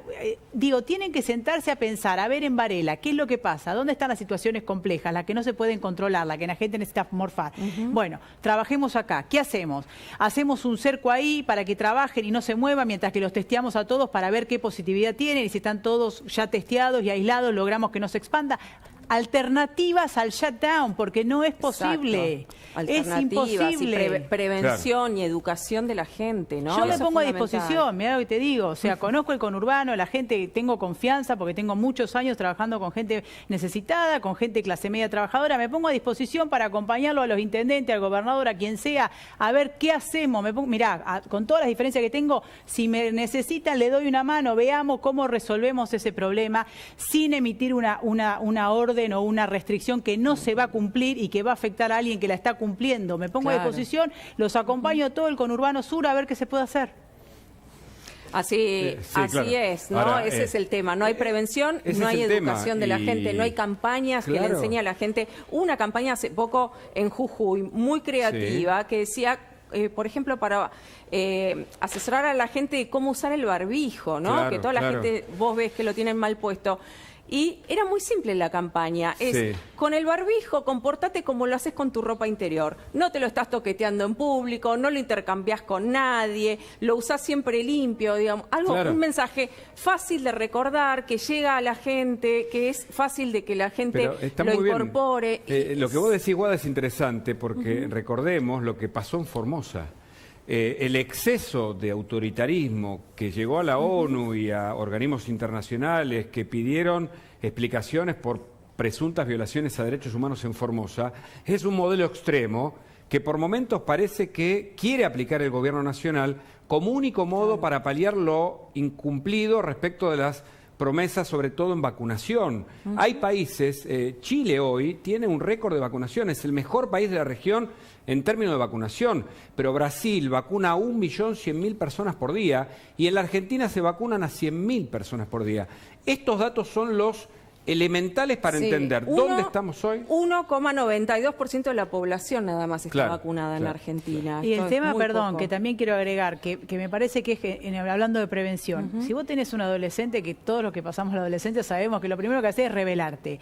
digo, tienen que sentarse a pensar, a ver en Varela, ¿qué es lo que pasa? ¿Dónde están las situaciones complejas, las que no se pueden controlar, las que la gente necesita morfar? Bueno, trabajemos acá. ¿Qué hacemos? Hacemos un cerco ahí para que trabajen y no se muevan mientras que los testeamos a todos para ver qué positividad tienen y si están todos ya testeados y aislados, logramos que no se expanda. alternativas al shutdown, porque no es posible. Es imposible. Prevención y educación de la gente, ¿no? Yo me pongo a disposición, mirá lo que te digo. O sea, conozco el conurbano, la gente, tengo confianza porque tengo muchos años trabajando con gente necesitada, con gente clase media trabajadora. Me pongo a disposición para acompañarlo a los intendentes, al gobernador, a quien sea, a ver qué hacemos. Mirá, con todas las diferencias que tengo, si me necesitan, le doy una mano, veamos cómo resolvemos ese problema sin emitir una orden o una restricción que no se va a cumplir y que va a afectar a alguien que la está cumpliendo. Me pongo a disposición, los acompaño a todo el conurbano sur a ver qué se puede hacer. Así es, ¿no? Ahora, ese es el tema. No hay prevención, no hay educación de la gente, no hay campañas que le enseñe a la gente. Una campaña hace poco en Jujuy, muy creativa, que decía, por ejemplo, para asesorar a la gente de cómo usar el barbijo, ¿no? Que toda la gente, vos ves que lo tienen mal puesto. Y era muy simple la campaña, con el barbijo comportate como lo haces con tu ropa interior. No te lo estás toqueteando en público, no lo intercambiás con nadie, lo usás siempre limpio, digamos. Un mensaje fácil de recordar, que llega a la gente, que es fácil de que la gente lo incorpore. Lo que vos decís, Guada, es interesante porque recordemos lo que pasó en Formosa. El exceso de autoritarismo que llegó a la ONU y a organismos internacionales que pidieron explicaciones por presuntas violaciones a derechos humanos en Formosa es un modelo extremo que por momentos parece que quiere aplicar el gobierno nacional como único modo para paliar lo incumplido respecto de las promesas, sobre todo en vacunación. Hay países, Chile hoy tiene un récord de vacunación, es el mejor país de la región en términos de vacunación, pero Brasil vacuna a 1.100.000 personas por día y en la Argentina se vacunan a 100.000 personas por día. Estos datos son los elementales para entender dónde estamos hoy. 1,92% de la población nada más está vacunada en la Argentina. Y el tema, perdón, que también quiero agregar, que me parece que es hablando de prevención. Si vos tenés un adolescente, que todos los que pasamos la adolescencia sabemos que lo primero que haces es rebelarte.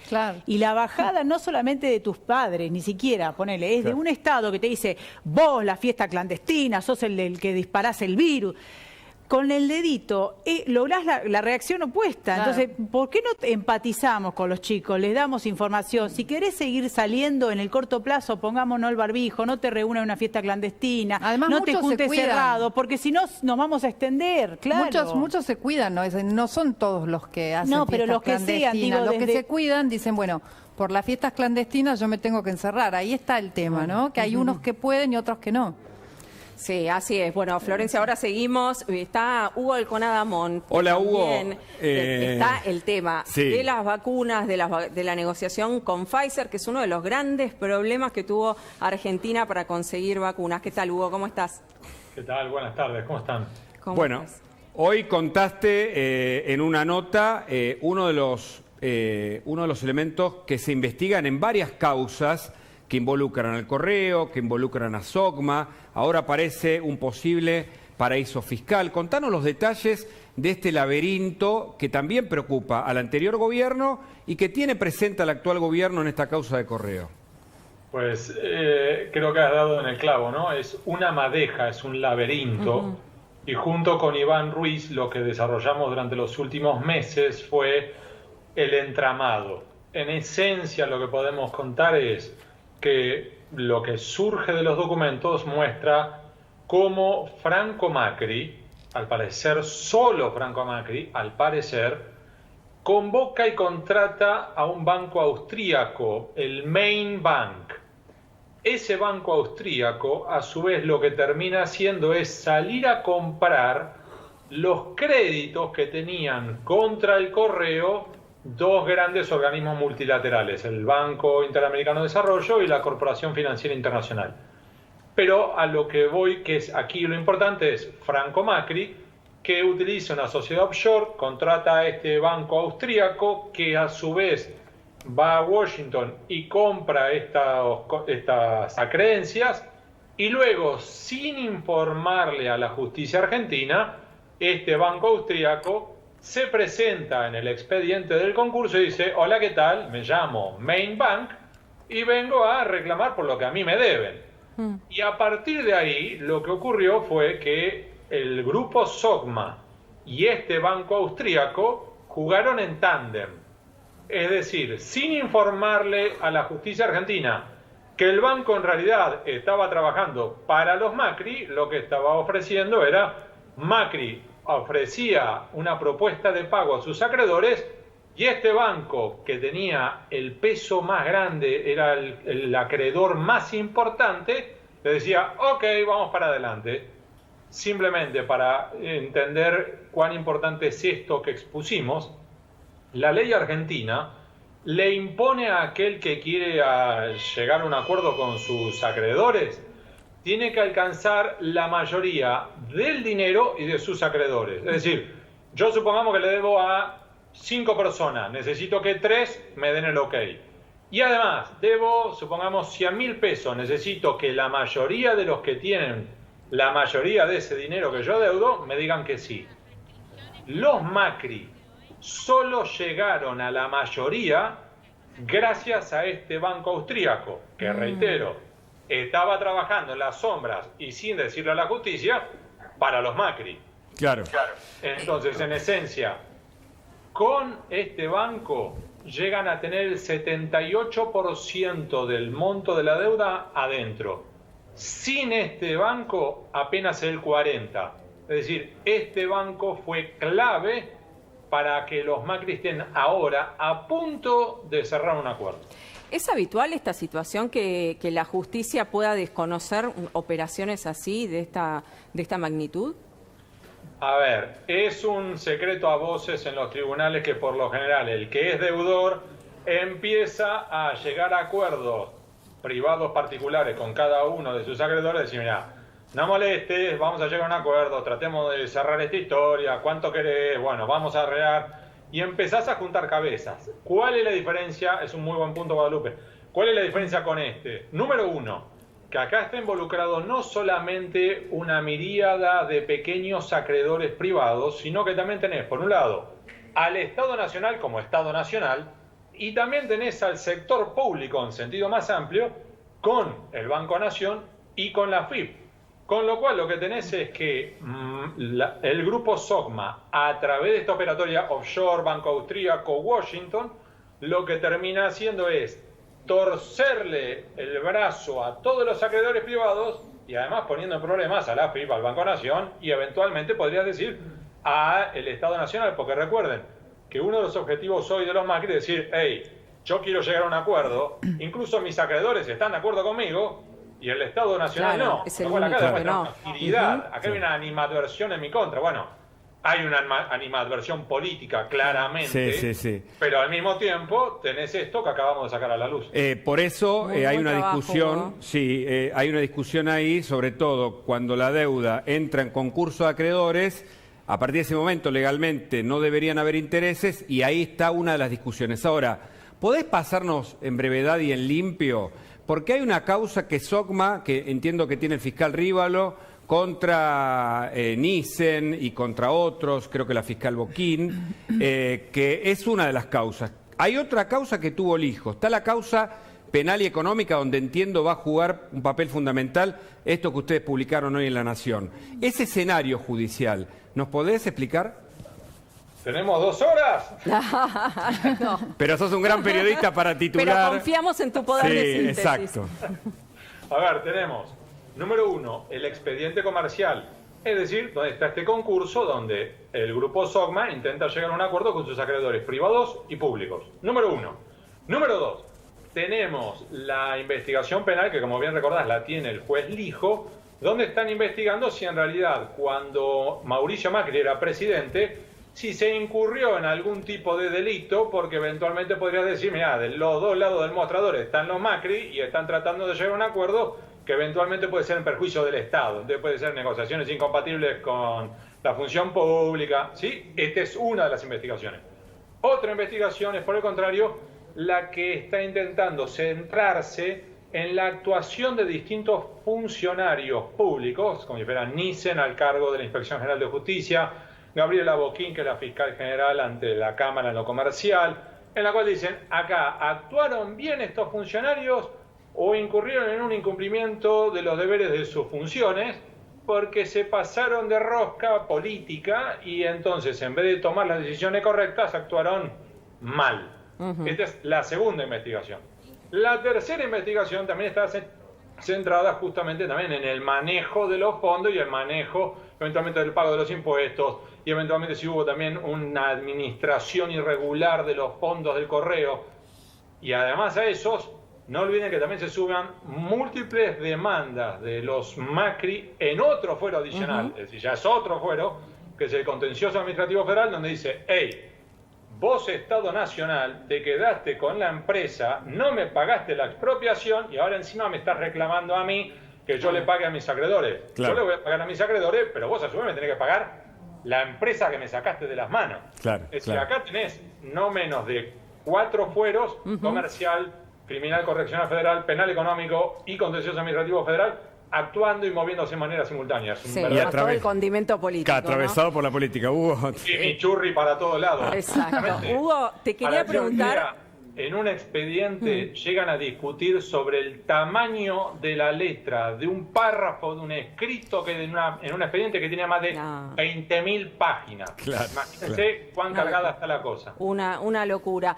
Y la bajada no solamente de tus padres, ni siquiera, ponele, es de un Estado que te dice, vos la fiesta clandestina, sos el que disparás el virus. Con el dedito lográs la reacción opuesta. Entonces, ¿por qué no empatizamos con los chicos? Les damos información. Si querés seguir saliendo en el corto plazo, pongámonos el barbijo, no te reúnas en una fiesta clandestina, además, no te juntes cerrado, porque si no nos vamos a extender, Muchos se cuidan, no son todos los que hacen fiestas pero los que sean, digo, los que se cuidan dicen, bueno, por las fiestas clandestinas yo me tengo que encerrar. Ahí está el tema, ¿no? Que hay unos que pueden y otros que no. Sí, así es. Bueno, Florencia, ahora seguimos. Está Hugo Alconadamón. Hola, Hugo. Está el tema de las vacunas, de la negociación con Pfizer, que es uno de los grandes problemas que tuvo Argentina para conseguir vacunas. ¿Qué tal, Hugo? ¿Cómo estás? ¿Qué tal? Buenas tardes. ¿Cómo están? Bueno, hoy contaste en una nota uno de los elementos que se investigan en varias causas que involucran al Correo, que involucran a SOCMA, ahora aparece un posible paraíso fiscal. Contanos los detalles de este laberinto que también preocupa al anterior gobierno y que tiene presente al actual gobierno en esta causa de Correo. Pues creo que has dado en el clavo, ¿no? Es una madeja, es un laberinto, y junto con Iván Ruiz lo que desarrollamos durante los últimos meses fue el entramado. En esencia lo que podemos contar es que lo que surge de los documentos muestra cómo Franco Macri, al parecer solo Franco Macri, al parecer, convoca y contrata a un banco austríaco, el Main Bank. Ese banco austríaco, a su vez, lo que termina haciendo es salir a comprar los créditos que tenían contra el Correo dos grandes organismos multilaterales, el Banco Interamericano de Desarrollo y la Corporación Financiera Internacional. Pero a lo que voy, que es aquí lo importante, es Franco Macri, que utiliza una sociedad offshore, contrata a este banco austríaco, que a su vez va a Washington y compra estas acreencias, y luego, sin informarle a la justicia argentina, este banco austríaco se presenta en el expediente del concurso y dice: hola, ¿qué tal? Me llamo Main Bank y vengo a reclamar por lo que a mí me deben. Y a partir de ahí lo que ocurrió fue que el grupo SOCMA y este banco austríaco jugaron en tándem. es decir, sin informarle a la justicia argentina que el banco en realidad estaba trabajando para los Macri, lo que estaba ofreciendo era, Macri ofrecía una propuesta de pago a sus acreedores y este banco, que tenía el peso más grande, era el acreedor más importante, le decía, ok, vamos para adelante. Simplemente para entender cuán importante es esto que expusimos, la ley argentina le impone a aquel que quiere llegar a un acuerdo con sus acreedores, tiene que alcanzar la mayoría del dinero y de sus acreedores. Es decir, yo supongamos que le debo a 5 personas, necesito que 3 me den el ok. Y además, debo, supongamos, 100.000 pesos, necesito que la mayoría de los que tienen la mayoría de ese dinero que yo deudo me digan que sí. Los Macri solo llegaron a la mayoría gracias a este banco austríaco, que reitero, estaba trabajando en las sombras y sin decirle a la justicia para los Macri. Claro. Entonces, en esencia, con este banco llegan a tener el 78% del monto de la deuda adentro. Sin este banco, apenas el 40%. Es decir, este banco fue clave para que los Macri estén ahora a punto de cerrar un acuerdo. ¿Es habitual esta situación que la justicia pueda desconocer operaciones así, de esta magnitud? A ver, es un secreto a voces en los tribunales que por lo general el que es deudor empieza a llegar a acuerdos privados particulares con cada uno de sus acreedores, decir, mira, no molestes, vamos a llegar a un acuerdo, tratemos de cerrar esta historia, ¿cuánto querés? Bueno, vamos a arreglar. Y empezás a juntar cabezas. ¿Cuál es la diferencia? Es un muy buen punto, Guadalupe. ¿Cuál es la diferencia con este? Número uno, que acá está involucrado no solamente una miríada de pequeños acreedores privados, sino que también tenés, por un lado, al Estado Nacional como Estado Nacional, y también tenés al sector público en sentido más amplio, con el Banco Nación y con la FIP. Con lo cual lo que tenés es que el grupo SOCMA, a través de esta operatoria offshore, Banco Austríaco, Washington, lo que termina haciendo es torcerle el brazo a todos los acreedores privados y además poniendo en problemas a la FIP, al Banco Nación y eventualmente podrías decir a el Estado Nacional, porque recuerden que uno de los objetivos hoy de los Macri es decir, hey, yo quiero llegar a un acuerdo, incluso mis acreedores están de acuerdo conmigo, y el Estado Nacional claro, no. Es el acá único que no. Acá hay una animadversión en mi contra. Bueno, hay una animadversión política, claramente. Sí. Pero al mismo tiempo tenés esto que acabamos de sacar a la luz. Por eso hay una trabajo, discusión, ¿no? hay una discusión ahí, sobre todo cuando la deuda entra en concurso de acreedores. A partir de ese momento, legalmente, no deberían haber intereses y ahí está una de las discusiones. Ahora, ¿podés pasarnos en brevedad y en limpio? Porque hay una causa que SOCMA, que entiendo que tiene el fiscal Rívalo, contra Nissen y contra otros, creo que la fiscal Boquín, que es una de las causas. Hay otra causa que tuvo el hijo. Está la causa penal y económica, donde entiendo va a jugar un papel fundamental esto que ustedes publicaron hoy en La Nación. Ese escenario judicial, ¿nos podés explicar? ¿Tenemos 2 horas? No. Pero sos un gran periodista para titular. Pero confiamos en tu poder de síntesis. Exacto. A ver, tenemos, número 1, el expediente comercial. Es decir, donde está este concurso donde el grupo SOCMA intenta llegar a un acuerdo con sus acreedores privados y públicos. Número 1. Número 2, tenemos la investigación penal, que como bien recordás la tiene el juez Lijo, donde están investigando si en realidad cuando Mauricio Macri era presidente, si se incurrió en algún tipo de delito, porque eventualmente podrías decir, mira, de los dos lados del mostrador están los Macri y están tratando de llegar a un acuerdo que eventualmente puede ser en perjuicio del Estado. Entonces puede ser negociaciones incompatibles con la función pública, ¿sí? Esta es una de las investigaciones. Otra investigación es, por el contrario, la que está intentando centrarse en la actuación de distintos funcionarios públicos, como si fuera Nissen al cargo de la Inspección General de Justicia, Gabriela Boquín, que es la fiscal general ante la Cámara en lo comercial, en la cual dicen, acá, ¿actuaron bien estos funcionarios o incurrieron en un incumplimiento de los deberes de sus funciones porque se pasaron de rosca política y entonces en vez de tomar las decisiones correctas actuaron mal? Esta es la segunda investigación. La tercera investigación también está centrada justamente también en el manejo de los fondos y el manejo eventualmente del pago de los impuestos y eventualmente si hubo también una administración irregular de los fondos del correo. Y además a esos, no olviden que también se suban múltiples demandas de los Macri en otro fuero adicional, es decir, ya es otro fuero, que es el Contencioso Administrativo Federal, donde dice, hey, vos Estado Nacional te quedaste con la empresa, no me pagaste la expropiación y ahora encima me estás reclamando a mí que yo le pague a mis acreedores. Claro. Yo le voy a pagar a mis acreedores, pero vos a su vez me tenés que pagar la empresa que me sacaste de las manos. Claro, es decir, claro. acá tenés no menos de 4 fueros, comercial, criminal correccional federal, penal económico y contencioso administrativo federal, actuando y moviéndose de manera simultánea. Es un Sí, verdadero a través- todo el condimento político, Atravesado por la política, Hugo. chimichurri para todos lados. Exacto. Exactamente. Hugo, te quería Para que un preguntar... día, en un expediente llegan a discutir sobre el tamaño de la letra de un párrafo, de un escrito que en un expediente que tiene más de No. 20.000 páginas. Claro, Imagínense cuán cargada está la cosa. Una locura.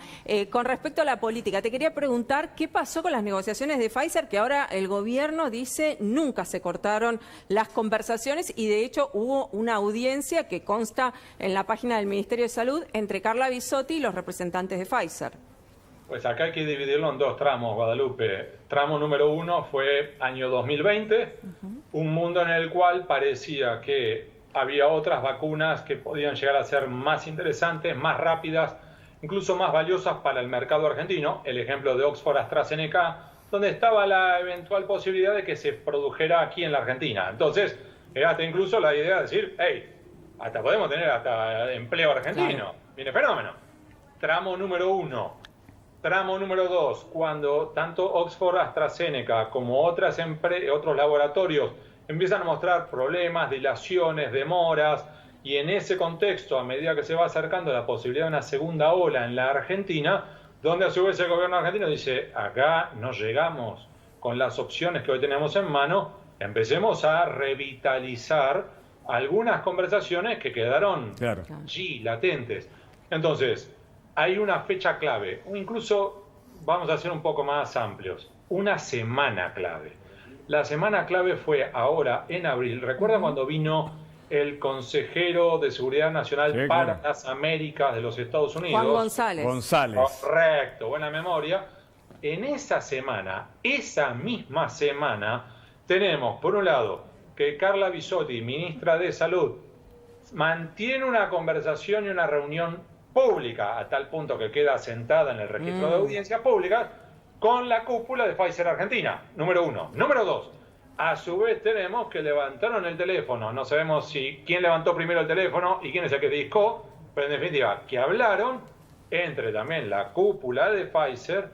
Con respecto a la política, te quería preguntar qué pasó con las negociaciones de Pfizer, que ahora el gobierno dice nunca se cortaron las conversaciones y de hecho hubo una audiencia que consta en la página del Ministerio de Salud entre Carla Bisotti y los representantes de Pfizer. Pues acá hay que dividirlo en 2 tramos, Guadalupe. Tramo número 1 fue año 2020, un mundo en el cual parecía que había otras vacunas que podían llegar a ser más interesantes, más rápidas, incluso más valiosas para el mercado argentino. El ejemplo de Oxford AstraZeneca, donde estaba la eventual posibilidad de que se produjera aquí en la Argentina. Entonces, era hasta incluso la idea de decir, hey, hasta podemos tener hasta empleo argentino. Viene fenómeno. Tramo número 1. Tramo número 2, cuando tanto Oxford AstraZeneca como otros laboratorios empiezan a mostrar problemas, dilaciones, demoras, y en ese contexto, a medida que se va acercando la posibilidad de una segunda ola en la Argentina, donde a su vez el gobierno argentino dice, acá no llegamos con las opciones que hoy tenemos en mano, empecemos a revitalizar algunas conversaciones que quedaron Claro. allí latentes. Entonces, hay una fecha clave, o incluso vamos a ser un poco más amplios, una semana clave. La semana clave fue ahora, en abril. ¿Recuerdan cuando vino el consejero de Seguridad Nacional Sí, para claro. las Américas de los Estados Unidos? Juan González. González. Correcto, buena memoria. En esa semana, esa misma semana, tenemos, por un lado, que Carla Bisotti, ministra de Salud, mantiene una conversación y una reunión pública, a tal punto que queda sentada en el registro de audiencias públicas, con la cúpula de Pfizer Argentina, número 1. Número 2, a su vez tenemos que levantaron el teléfono, no sabemos quién levantó primero el teléfono y quién es el que discó, pero en definitiva, que hablaron entre también la cúpula de Pfizer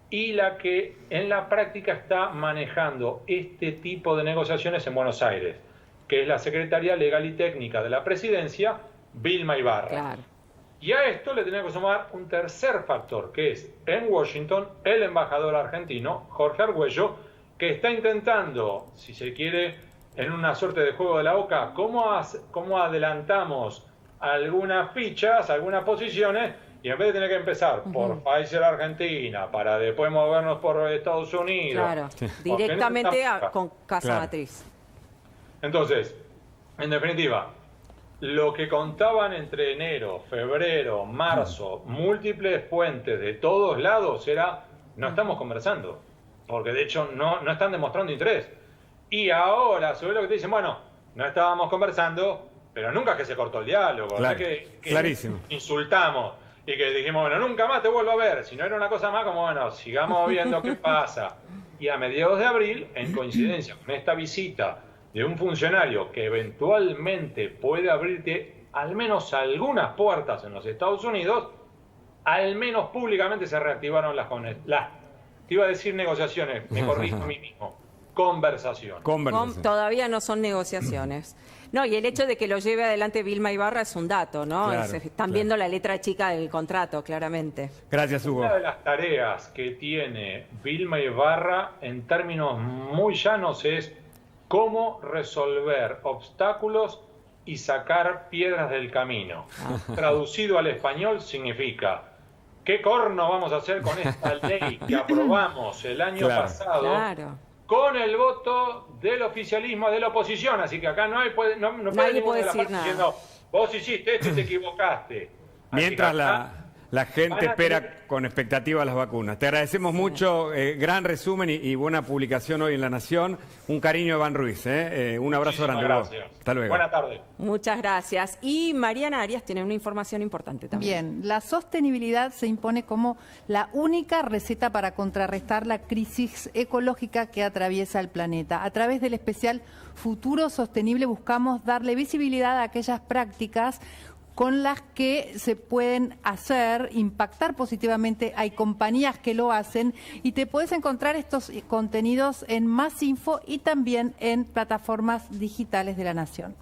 y la que en la práctica está manejando este tipo de negociaciones en Buenos Aires, que es la Secretaría Legal y Técnica de la Presidencia, Vilma Ibarra. Claro. Y a esto le tenemos que sumar un tercer factor, que es en Washington el embajador argentino, Jorge Argüello, que está intentando, si se quiere, en una suerte de juego de la oca, cómo adelantamos algunas fichas, algunas posiciones, y en vez de tener que empezar por Pfizer Argentina, para después movernos por Estados Unidos. Claro, porque directamente no está- con Casa Claro. Matriz. Entonces, en definitiva, lo que contaban entre enero, febrero, marzo, múltiples fuentes de todos lados era, no estamos conversando, porque de hecho no están demostrando interés. Y ahora, sobre lo que te dicen, bueno, no estábamos conversando, pero nunca que se cortó el diálogo, Claro, no es que clarísimo. insultamos y que dijimos, bueno, nunca más te vuelvo a ver, si no era una cosa más como, bueno, sigamos viendo qué pasa. Y a mediados de abril, en coincidencia con esta visita de un funcionario que eventualmente puede abrirte al menos algunas puertas en los Estados Unidos, al menos públicamente se reactivaron te iba a decir negociaciones, me corrijo a mí mismo, conversaciones. Conversación. Todavía no son negociaciones. No, y el hecho de que lo lleve adelante Vilma Ibarra es un dato, ¿no? Claro, Están claro. viendo la letra chica del contrato, claramente. Gracias, Hugo. Una de las tareas que tiene Vilma Ibarra en términos muy llanos es cómo resolver obstáculos y sacar piedras del camino. Traducido al español significa ¿qué corno vamos a hacer con esta ley que aprobamos el año pasado? Claro. Con el voto del oficialismo, de la oposición, así que acá no puede Nadie puede decir nada. Diciendo, vos hiciste esto y te equivocaste. Mientras la gente espera con expectativa las vacunas. Te agradecemos mucho, gran resumen y buena publicación hoy en La Nación. Un cariño, Iván Ruiz. Un abrazo grande. Gracias. Hasta luego. Buenas tardes. Muchas gracias. Y Mariana Arias tiene una información importante también. Bien, la sostenibilidad se impone como la única receta para contrarrestar la crisis ecológica que atraviesa el planeta. A través del especial Futuro Sostenible buscamos darle visibilidad a aquellas prácticas con las que se pueden impactar positivamente. Hay compañías que lo hacen y te puedes encontrar estos contenidos en Más Info y también en plataformas digitales de La Nación.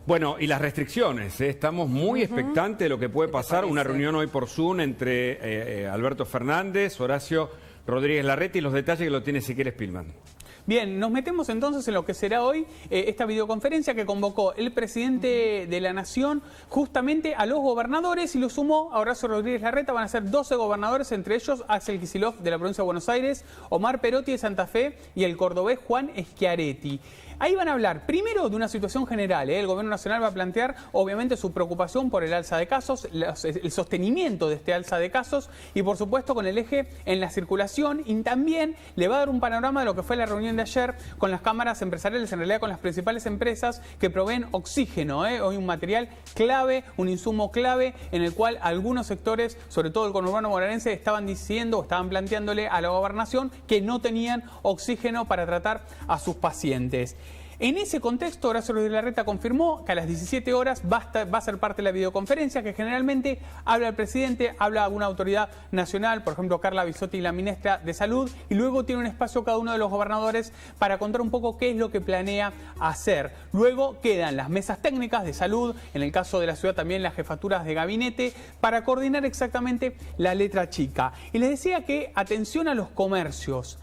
Bueno, y las restricciones, estamos muy expectantes de lo que puede pasar. Una reunión hoy por Zoom entre Alberto Fernández, Horacio Rodríguez Larreta y los detalles que lo tiene Ezequiel Spillman. Bien, nos metemos entonces en lo que será hoy esta videoconferencia que convocó el presidente de la Nación justamente a los gobernadores y lo sumó a Horacio Rodríguez Larreta. Van a ser 12 gobernadores, entre ellos Axel Kicillof de la provincia de Buenos Aires, Omar Perotti de Santa Fe y el cordobés Juan Schiaretti. Ahí van a hablar primero de una situación general. El Gobierno Nacional va a plantear, obviamente, su preocupación por el alza de casos, el sostenimiento de este alza de casos y, por supuesto, con el eje en la circulación. Y también le va a dar un panorama de lo que fue la reunión de ayer con las cámaras empresariales, en realidad con las principales empresas que proveen oxígeno. Hoy un material clave, un insumo clave, en el cual algunos sectores, sobre todo el conurbano bonaerense, estaban diciendo o estaban planteándole a la gobernación que no tenían oxígeno para tratar a sus pacientes. En ese contexto, Horacio Rodríguez Larreta confirmó que a las 17 horas va a ser parte de la videoconferencia, que generalmente habla el presidente, habla alguna autoridad nacional, por ejemplo Carla Bisotti, la ministra de Salud, y luego tiene un espacio cada uno de los gobernadores para contar un poco qué es lo que planea hacer. Luego quedan las mesas técnicas de salud, en el caso de la ciudad también las jefaturas de gabinete, para coordinar exactamente la letra chica. Y les decía que atención a los comercios,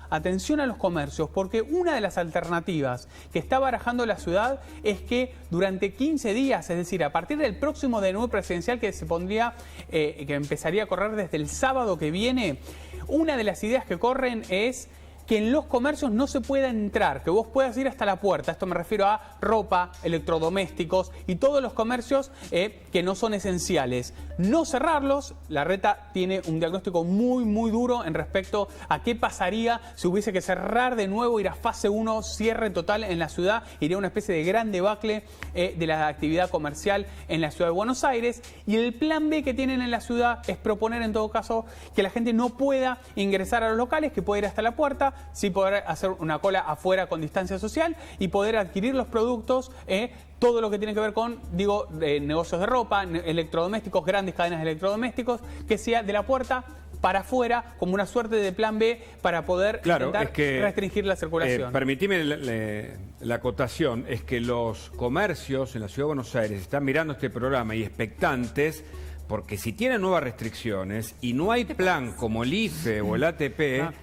porque una de las alternativas que está barajando la ciudad es que durante 15 días, es decir, a partir del próximo menú presidencial que se pondría, que empezaría a correr desde el sábado que viene, una de las ideas que corren es que en los comercios no se pueda entrar, que vos puedas ir hasta la puerta. Esto me refiero a ropa, electrodomésticos y todos los comercios que no son esenciales. No cerrarlos. Larreta tiene un diagnóstico muy, muy duro en respecto a qué pasaría si hubiese que cerrar de nuevo, ir a fase 1, cierre total en la ciudad. Iría una especie de gran debacle de la actividad comercial en la ciudad de Buenos Aires. Y el plan B que tienen en la ciudad es proponer en todo caso que la gente no pueda ingresar a los locales, que pueda ir hasta la puerta, sí poder hacer una cola afuera con distancia social y poder adquirir los productos, todo lo que tiene que ver con, negocios de ropa, electrodomésticos, grandes cadenas de electrodomésticos, que sea de la puerta para afuera, como una suerte de plan B para poder intentar restringir la circulación. Permitime la acotación, es que los comercios en la Ciudad de Buenos Aires están mirando este programa y expectantes, porque si tienen nuevas restricciones y no hay plan como el IFE o el ATP,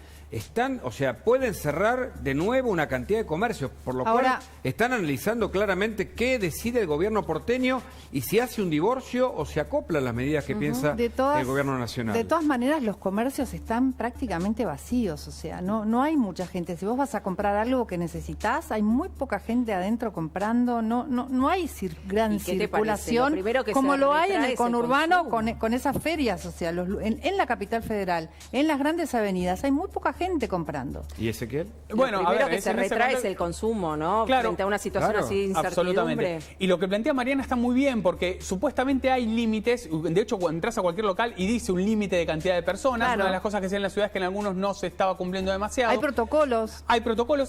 pueden cerrar de nuevo una cantidad de comercios, por lo cual están analizando claramente qué decide el gobierno porteño y si hace un divorcio o se acopla a las medidas que piensa el gobierno nacional. De todas maneras, los comercios están prácticamente vacíos, no hay mucha gente. Si vos vas a comprar algo que necesitas, hay muy poca gente adentro comprando, no hay gran circulación como lo hay en el conurbano con esas ferias, en la capital federal, en las grandes avenidas, hay muy poca gente comprando. ¿Y Ezequiel? Bueno, lo primero que se retrae es el consumo, ¿no? Claro, frente a una situación así de incertidumbre. Absolutamente. Y lo que plantea Mariana está muy bien, porque supuestamente hay límites. De hecho, cuando entras a cualquier local y dice un límite de cantidad de personas, una de las cosas que se en la ciudad es que en algunos no se estaba cumpliendo demasiado. Hay protocolos.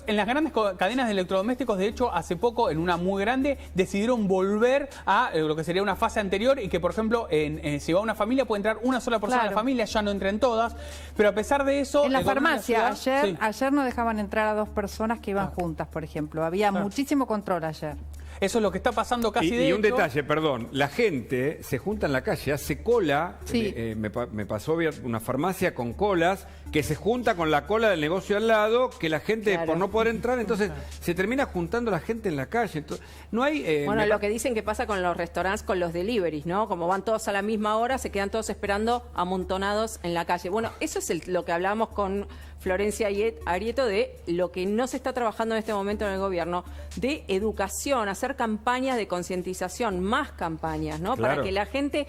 En las grandes cadenas de electrodomésticos, de hecho, hace poco, en una muy grande, decidieron volver a lo que sería una fase anterior y que, por ejemplo, si va una familia, puede entrar una sola persona a la familia, ya no entren todas. Pero a pesar de eso... En la farmacia, ayer no dejaban entrar a 2 personas que iban juntas, por ejemplo. Había muchísimo control ayer. Eso es lo que está pasando casi de Y un hecho. detalle, perdón, la gente se junta en la calle, hace cola, Sí. me pasó una farmacia con colas, que se junta con la cola del negocio al lado, que la gente Claro. por no poder entrar, entonces se termina juntando la gente en la calle. Entonces, no hay... Bueno, lo que dicen que pasa con los restaurantes, con los deliveries, ¿no? Como van todos a la misma hora, se quedan todos esperando amontonados en la calle. Bueno, eso es lo que hablábamos con Florencia Arieto, de lo que no se está trabajando en este momento en el gobierno, de educación, hacer campañas de concientización, más campañas, ¿no? Claro. Para que la gente...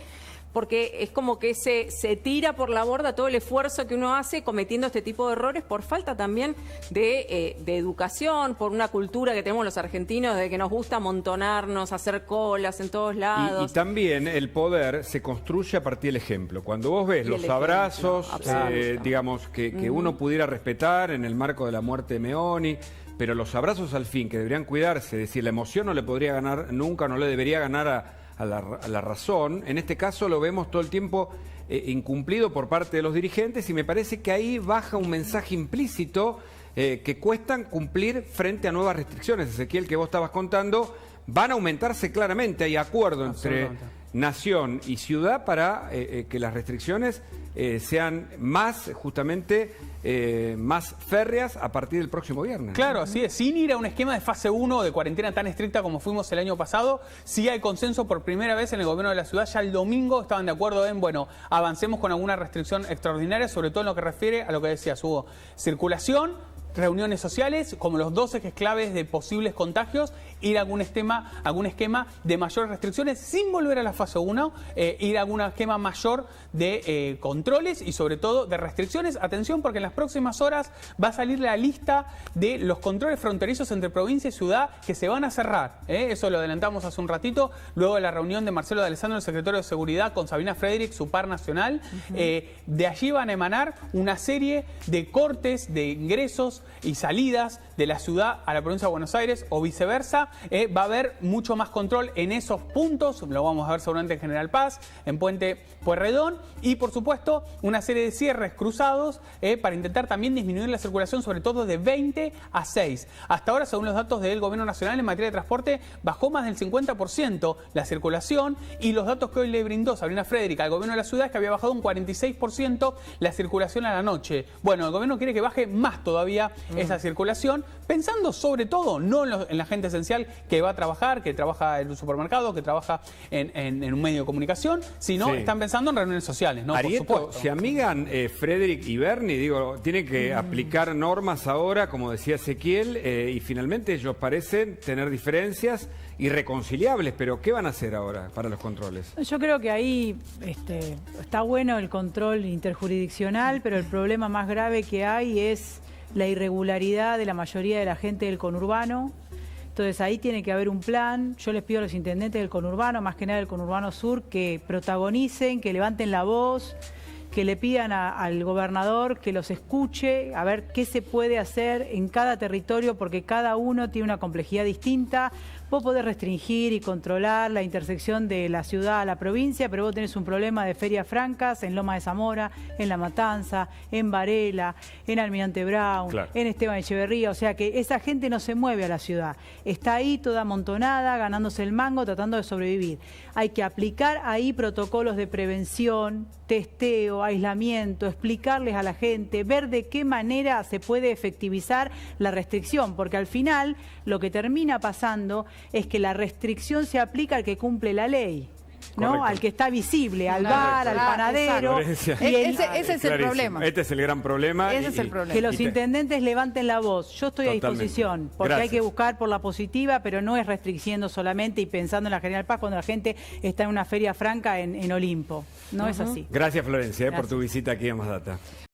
Porque es como que se tira por la borda todo el esfuerzo que uno hace cometiendo este tipo de errores por falta también de educación, por una cultura que tenemos los argentinos de que nos gusta amontonarnos, hacer colas en todos lados. Y también el poder se construye a partir del ejemplo. Cuando vos ves Y el los ejemplo, abrazos, absoluto. digamos, que uno pudiera respetar en el marco de la muerte de Meoni, pero los abrazos al fin, que deberían cuidarse, es decir, la emoción no le podría ganar nunca, no le debería ganar a la razón. En este caso lo vemos todo el tiempo incumplido por parte de los dirigentes, y me parece que ahí baja un mensaje implícito que cuestan cumplir frente a nuevas restricciones. Ezequiel, que vos estabas contando, van a aumentarse claramente. Hay acuerdo entre nación y ciudad para que las restricciones sean más, justamente, más férreas a partir del próximo viernes. Claro, así es. Sin ir a un esquema de fase 1 de cuarentena tan estricta como fuimos el año pasado, sí hay consenso por primera vez en el gobierno de la ciudad. Ya el domingo estaban de acuerdo en, bueno, avancemos con alguna restricción extraordinaria, sobre todo en lo que refiere a lo que decías, Hugo, circulación, reuniones sociales, como los 12 ejes claves de posibles contagios, ir a algún esquema de mayores restricciones sin volver a la fase 1, ir a algún esquema mayor de controles y sobre todo de restricciones. Atención, porque en las próximas horas va a salir la lista de los controles fronterizos entre provincia y ciudad que se van a cerrar. Eso lo adelantamos hace un ratito, luego de la reunión de Marcelo D'Alessandro, el secretario de Seguridad, con Sabina Frederick, su par nacional. De allí van a emanar una serie de cortes de ingresos y salidas de la ciudad a la provincia de Buenos Aires o viceversa. Va a haber mucho más control en esos puntos, lo vamos a ver seguramente en General Paz, en Puente Pueyrredón, y por supuesto una serie de cierres cruzados para intentar también disminuir la circulación, sobre todo de 20 a 6. Hasta ahora, según los datos del Gobierno Nacional en materia de transporte, bajó más del 50% la circulación, y los datos que hoy le brindó Sabina Frederick al Gobierno de la ciudad es que había bajado un 46% la circulación a la noche. Bueno, el Gobierno quiere que baje más todavía esa circulación, pensando sobre todo no en la gente esencial que va a trabajar, que trabaja en un supermercado, que trabaja en un medio de comunicación, sino están pensando en reuniones sociales, ¿no? Arieto, por supuesto. se amigan Frederick y Bernie, digo, tienen que aplicar normas ahora, como decía Ezequiel, y finalmente ellos parecen tener diferencias irreconciliables, pero ¿qué van a hacer ahora para los controles? Yo creo que ahí está bueno el control interjurisdiccional, pero el problema más grave que hay es la irregularidad de la mayoría de la gente del conurbano. Entonces ahí tiene que haber un plan. Yo les pido a los intendentes del conurbano, más que nada del conurbano sur, que protagonicen, que levanten la voz, que le pidan al gobernador que los escuche, a ver qué se puede hacer en cada territorio, porque cada uno tiene una complejidad distinta. Vos podés restringir y controlar la intersección de la ciudad a la provincia, pero vos tenés un problema de ferias francas en Loma de Zamora, en La Matanza, en Varela, en Almirante Brown, en Esteban Echeverría. O sea que esa gente no se mueve a la ciudad. Está ahí toda amontonada, ganándose el mango, tratando de sobrevivir. Hay que aplicar ahí protocolos de prevención, testeo, aislamiento, explicarles a la gente, ver de qué manera se puede efectivizar la restricción, porque al final lo que termina pasando es que la restricción se aplica al que cumple la ley, ¿no? Correcto. Al que está visible, al bar, al panadero. Ese es el problema. Este es el gran problema. Ese es el problema. Que los intendentes levanten la voz. Yo estoy a disposición, porque hay que buscar por la positiva, pero no es restringiendo solamente y pensando en la General Paz cuando la gente está en una feria franca en Olimpo. No es así. Gracias, Florencia, por Gracias. tu visita aquí a Más Data.